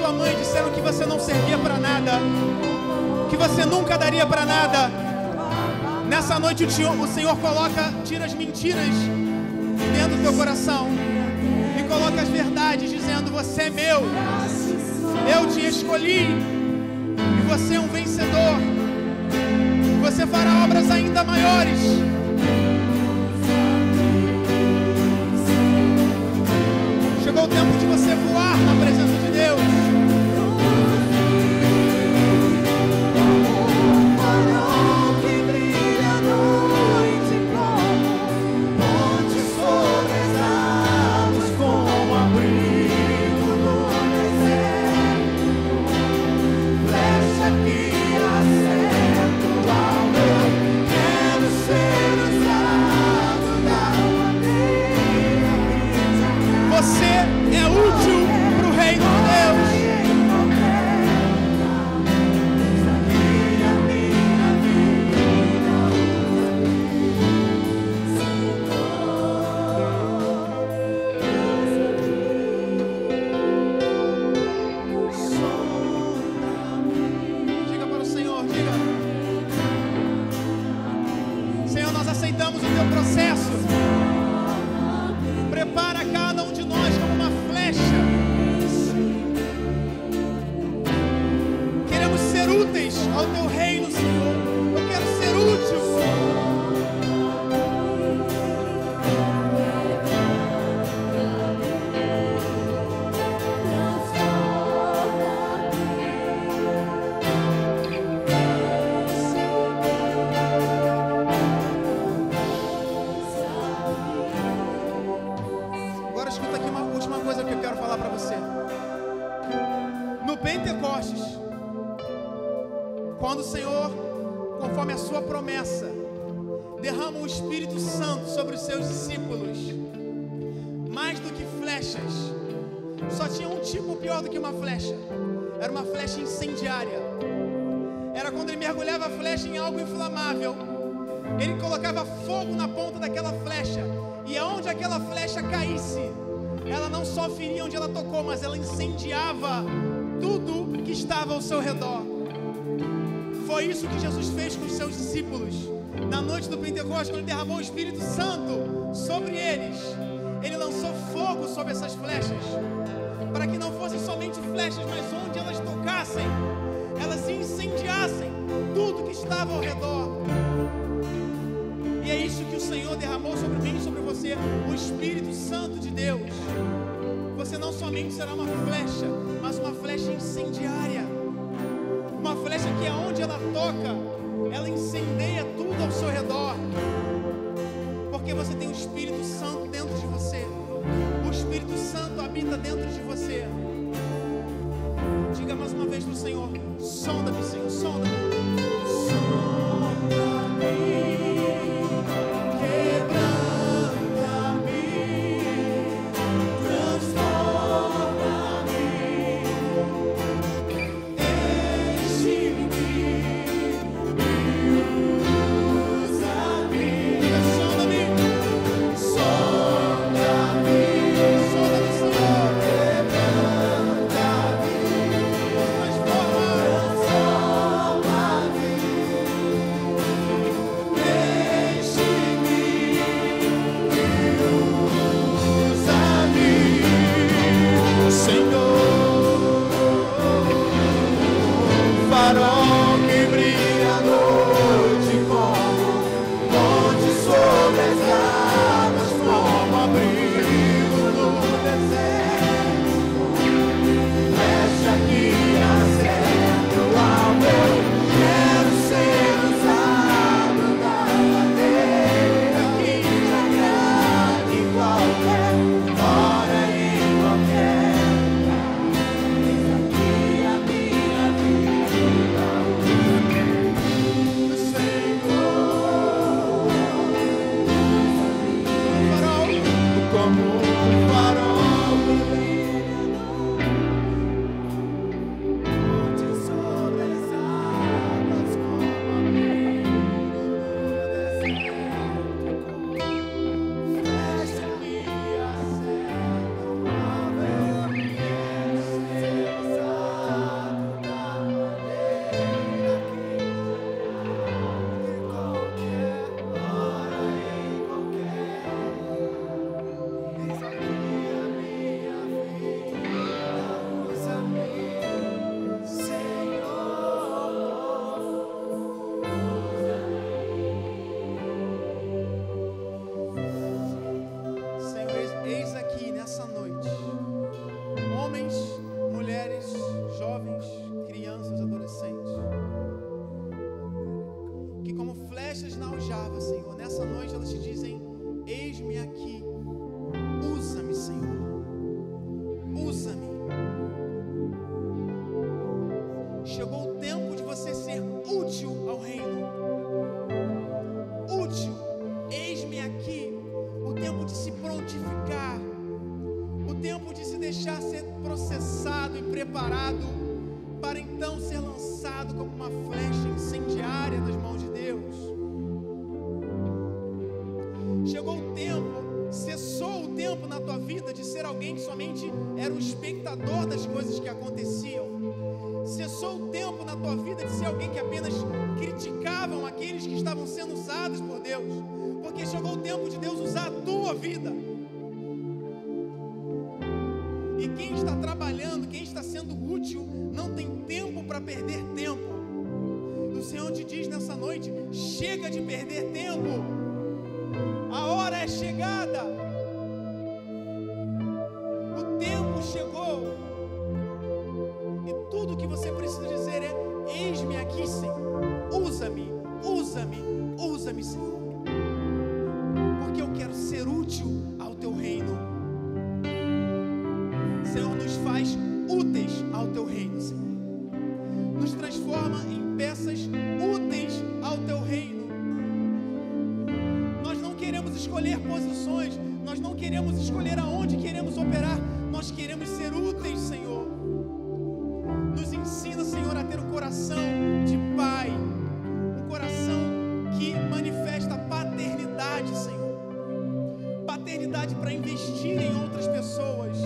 sua mãe disseram que você não servia para nada, que você nunca daria para nada, nessa noite o Senhor tira as mentiras dentro do teu coração e coloca as verdades, dizendo: você é meu, eu te escolhi e você é um vencedor, você fará obras ainda maiores. Chegou o tempo de você voar na presença de Deus. Quando o Senhor, conforme a sua promessa, derrama o Espírito Santo sobre os seus discípulos, mais do que flechas, só tinha um tipo pior do que uma flecha, era uma flecha incendiária. Era quando ele mergulhava a flecha em algo inflamável, ele colocava fogo na ponta daquela flecha, e aonde aquela flecha caísse, ela não só feria onde ela tocou, mas ela incendiava tudo que estava ao seu redor. Foi isso que Jesus fez com os seus discípulos na noite do Pentecostes, quando ele derramou o Espírito Santo sobre eles. Ele lançou fogo sobre essas flechas, para que não fossem somente flechas, mas onde elas tocassem, elas incendiassem tudo que estava ao redor. E é isso que o Senhor derramou sobre mim e sobre você, o Espírito Santo de Deus. Você não somente será uma flecha, mas uma flecha incendiária. Uma flecha que aonde ela toca, ela incendeia tudo ao seu redor. Porque você tem o Espírito Santo dentro de você. O Espírito Santo habita dentro de você. Diga mais uma vez para o Senhor: sonda-me, Senhor, sonda-me. prontificar, o tempo de se deixar ser processado e preparado para então ser lançado como uma flecha incendiária nas mãos de Deus. Chegou o tempo, cessou o tempo na tua vida de ser alguém que somente era o espectador das coisas que aconteciam. Cessou o tempo na tua vida de ser alguém que apenas criticavam aqueles que estavam sendo usados por Deus, porque chegou o tempo de Deus usar a tua vida. E quem está trabalhando, quem está sendo útil, não tem tempo para perder tempo. O Senhor te diz nessa noite: chega de perder tempo, a hora é chegada, o tempo chegou. E tudo que você precisa dizer é: eis-me aqui, Senhor, usa-me, usa-me, usa-me, Senhor, porque eu quero ser útil ao teu reino. Senhor, nos faz úteis ao teu reino, Senhor. Nos transforma em peças úteis ao teu reino. Nós não queremos escolher posições, nós não queremos escolher aonde queremos operar, nós queremos ser úteis, Senhor. Nos ensina, Senhor, a ter um coração de pai, um coração que manifesta paternidade, Senhor. Paternidade para investir em outras pessoas.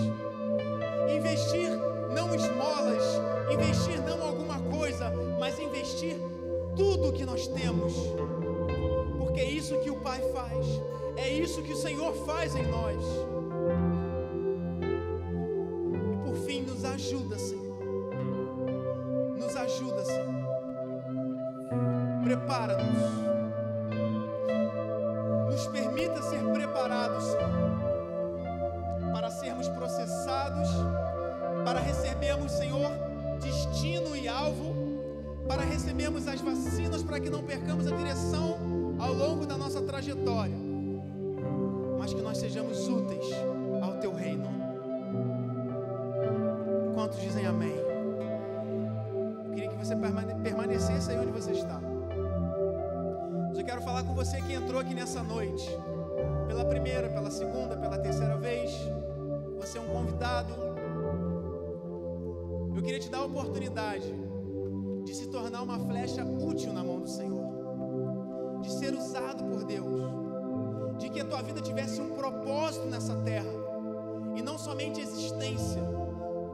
Investir não esmolas, investir não alguma coisa, mas investir tudo que nós temos, porque é isso que o Pai faz, é isso que o Senhor faz em nós. E por fim, nos ajuda, Senhor, nos ajuda, Senhor, prepara-nos, nos permita ser preparados, Senhor, para sermos processados, para recebermos, Senhor, destino e alvo, para recebermos as vacinas, para que não percamos a direção ao longo da nossa trajetória, mas que nós sejamos úteis ao teu reino. Quantos dizem amém? Eu queria que você permanecesse aí onde você está. Mas eu quero falar com você que entrou aqui nessa noite, pela primeira, pela segunda, pela terceira vez. Você é um convidado. Eu queria te dar a oportunidade de se tornar uma flecha útil na mão do Senhor, de ser usado por Deus, de que a tua vida tivesse um propósito nessa terra e não somente existência.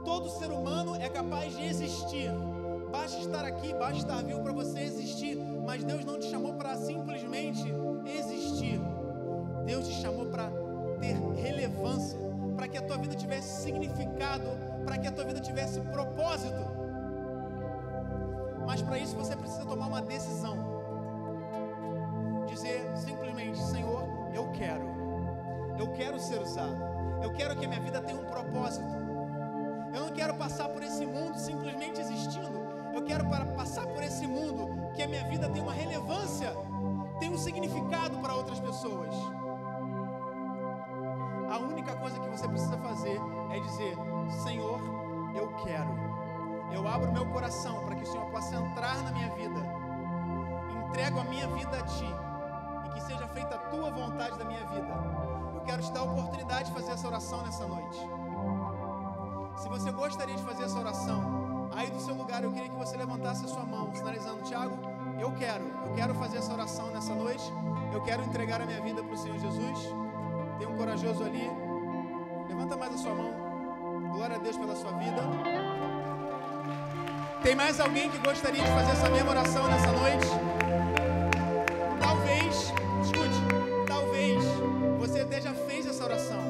Todo ser humano é capaz de existir, basta estar aqui, basta estar vivo para você existir, mas Deus não te chamou para simplesmente existir. Deus te chamou para ter relevância, para que a tua vida tivesse significado, para que a tua vida tivesse propósito. Mas para isso você precisa tomar uma decisão, dizer simplesmente: Senhor, eu quero ser usado, eu quero que a minha vida tenha um propósito. Eu não quero passar por esse mundo simplesmente existindo, eu quero passar por esse mundo que a minha vida tenha uma relevância, tenha um significado para outras pessoas. A única coisa que você precisa fazer é dizer: Senhor, eu quero. Eu abro meu coração para que o Senhor possa entrar na minha vida. Entrego a minha vida a Ti e que seja feita a Tua vontade da minha vida. Eu quero te dar a oportunidade de fazer essa oração nessa noite. Se você gostaria de fazer essa oração, aí do seu lugar eu queria que você levantasse a sua mão, sinalizando: Tiago, eu quero fazer essa oração nessa noite. Eu quero entregar a minha vida para o Senhor Jesus. Tem um corajoso ali. Levanta mais a sua mão. Glória a Deus pela sua vida. Tem mais alguém que gostaria de fazer essa mesma oração nessa noite? Talvez, escute, talvez você até já fez essa oração,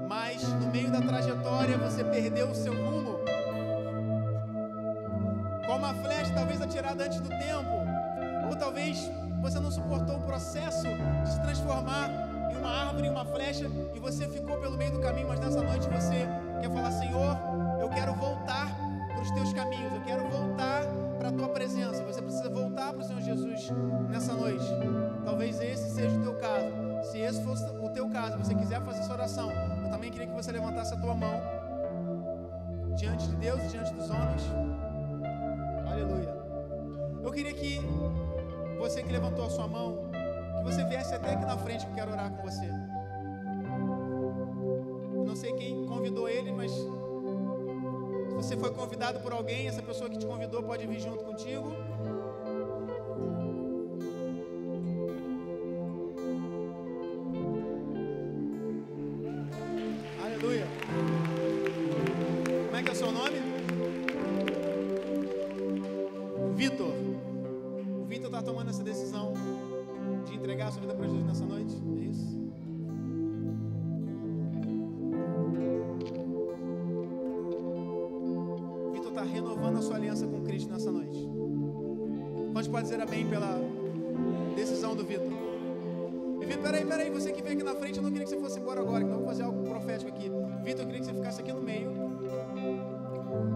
mas no meio da trajetória você perdeu o seu rumo. Como a flecha talvez atirada antes do tempo, ou talvez você não suportou o processo de se transformar em uma árvore, em uma flecha, e você ficou pelo meio do caminho. Mas nessa noite você quer falar: Senhor, eu quero voltar para os teus caminhos, eu quero voltar para a tua presença. Você precisa voltar para o Senhor Jesus nessa noite. Talvez esse seja o teu caso. Se esse fosse o teu caso, você quiser fazer essa oração, eu também queria que você levantasse a tua mão diante de Deus e diante dos homens. Aleluia. Eu queria que você que levantou a sua mão, que você viesse até aqui na frente, que eu quero orar com você. mas se você foi convidado por alguém, essa pessoa que te convidou pode vir junto contigo. Aleluia. Como é que é o seu nome? Vitor. O Vitor está tomando essa decisão de entregar a sua vida para Jesus nessa noite. É isso? O Vitor está renovando a sua aliança com Cristo nessa noite. Quantos pode dizer amém pela decisão do Vitor? E Vitor, peraí, você que veio aqui na frente, eu não queria que você fosse embora agora, então eu vou fazer algo profético aqui. Vitor, eu queria que você ficasse aqui no meio.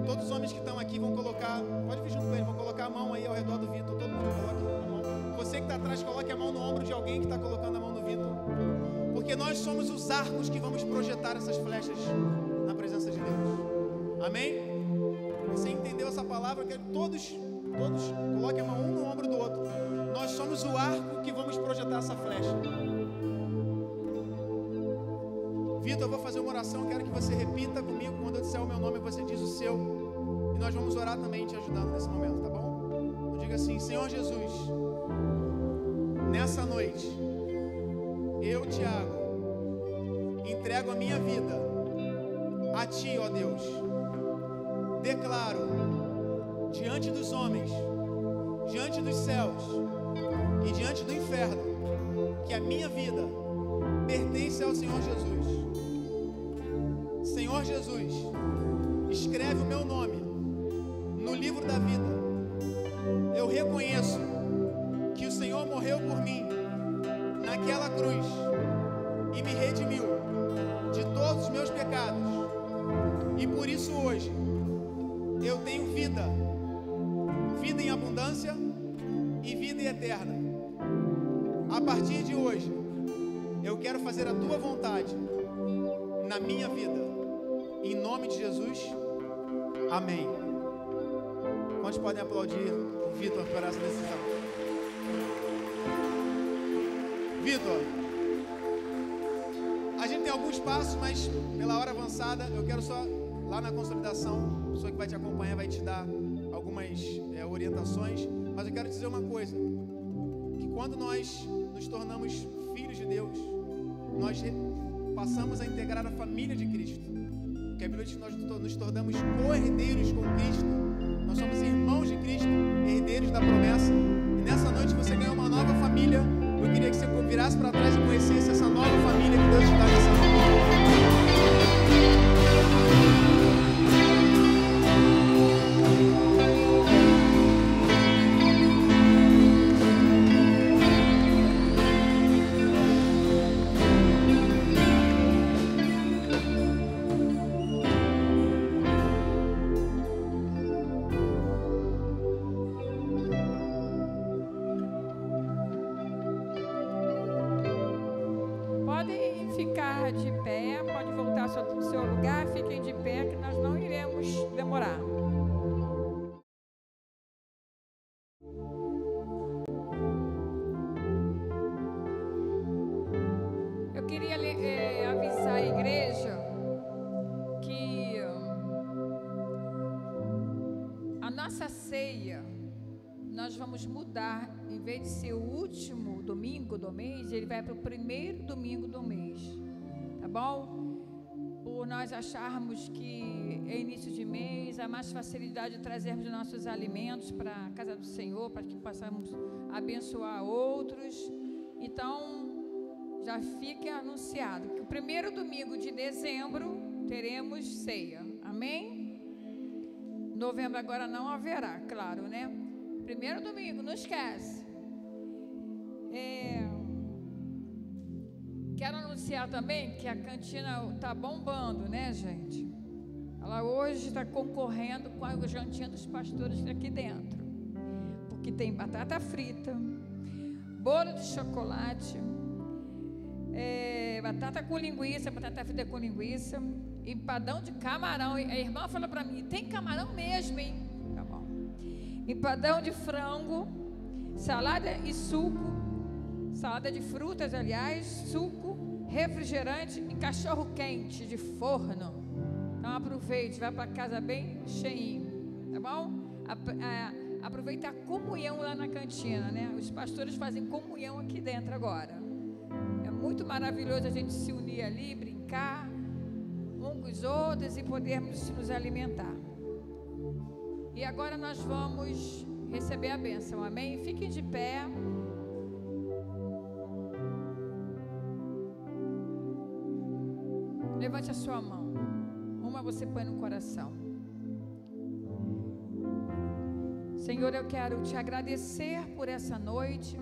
Todos os homens que estão aqui vão colocar, pode vir junto com ele, vão colocar a mão aí ao redor do Vitor. Todo mundo coloque a mão. Você que está atrás, coloque a mão no ombro de alguém que está colocando a mão no Vitor. Porque nós somos os arcos que vamos projetar essas flechas na presença de Deus. Amém? Você entendeu essa palavra? Eu quero que todos coloquem a mão um no ombro do outro. Nós somos o arco que vamos projetar essa flecha. Vitor, eu vou fazer uma oração, quero que você repita comigo. Quando eu disser o meu nome, você diz o seu. E nós vamos orar também te ajudando nesse momento, tá bom? Então diga assim: Senhor Jesus, nessa noite, eu, Tiago, entrego a minha vida a Ti, ó Deus. Declaro diante dos homens, diante dos céus e diante do inferno, que a minha vida pertence ao Senhor Jesus. Senhor Jesus, escreve o meu nome no livro da vida. Eu reconheço que o Senhor morreu por mim naquela cruz e me redimiu de todos os meus pecados. E por isso hoje eu tenho vida em abundância e vida eterna. A partir de hoje, eu quero fazer a Tua vontade na minha vida. Em nome de Jesus, amém. Quantos podem aplaudir o Vitor por essa decisão? Vitor, a gente tem alguns passos, mas pela hora avançada, eu quero só, lá na consolidação, a pessoa que vai te acompanhar vai te dar algumas orientações, mas eu quero dizer uma coisa, que quando nós nos tornamos filhos de Deus, nós passamos a integrar a família de Cristo, porque a Bíblia diz que nós nos tornamos co-herdeiros com Cristo, nós somos irmãos de Cristo, herdeiros da promessa, e nessa noite você ganhou uma nova família. Eu queria que você virasse para trás e conhecesse essa nova família que Deus te dá nessa noite. De pé, pode voltar ao seu lugar, fiquem de pé que nós não iremos demorar. Eu queria avisar a igreja que a nossa ceia nós vamos mudar, em vez de ser o último domingo do mês, ele vai para o primeiro domingo do mês. Tá bom? Por nós acharmos que é início de mês, há mais facilidade de trazermos nossos alimentos para a casa do Senhor, para que possamos abençoar outros. Então, já fique anunciado que o primeiro domingo de dezembro teremos ceia. Amém? Novembro agora não haverá, claro, né? Primeiro domingo, não esquece. Quero anunciar também que a cantina está bombando, né, gente? Ela hoje está concorrendo com a jantinha dos pastores aqui dentro. Porque tem batata frita, bolo de chocolate, batata com linguiça, batata frita com linguiça, empadão de camarão. A irmã falou para mim, tem camarão mesmo, hein? Tá bom. Empadão de frango, salada e suco. Salada de frutas, aliás, suco, refrigerante e cachorro quente de forno. Então aproveite, vai para casa bem cheinho, tá bom? Aproveita a comunhão lá na cantina, né? Os pastores fazem comunhão aqui dentro agora. É muito maravilhoso a gente se unir ali, brincar uns com os outros e podermos nos alimentar. E agora nós vamos receber a bênção, amém? Fiquem de pé. Levante a sua mão. Uma você põe no coração. Senhor, eu quero te agradecer por essa noite,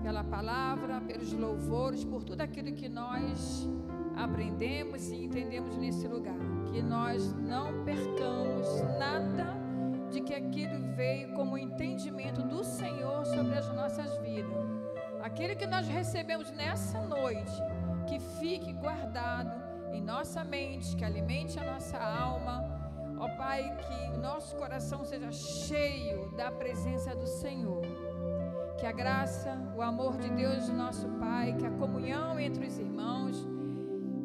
pela palavra, pelos louvores, por tudo aquilo que nós aprendemos e entendemos nesse lugar. Que nós não percamos nada de que aquilo veio como entendimento do Senhor sobre as nossas vidas. Aquilo que nós recebemos nessa noite, que fique guardado em nossa mente, que alimente a nossa alma. Ó Pai, que o nosso coração seja cheio da presença do Senhor. Que a graça, o amor de Deus, nosso Pai, que a comunhão entre os irmãos,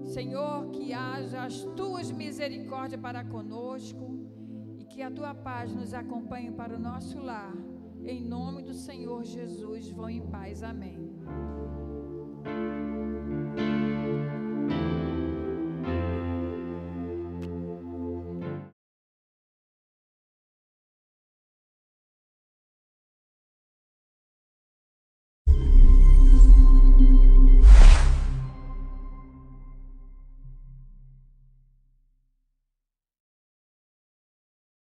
Senhor, que haja as Tuas misericórdias para conosco e que a Tua paz nos acompanhe para o nosso lar. Em nome do Senhor Jesus, vão em paz. Amém.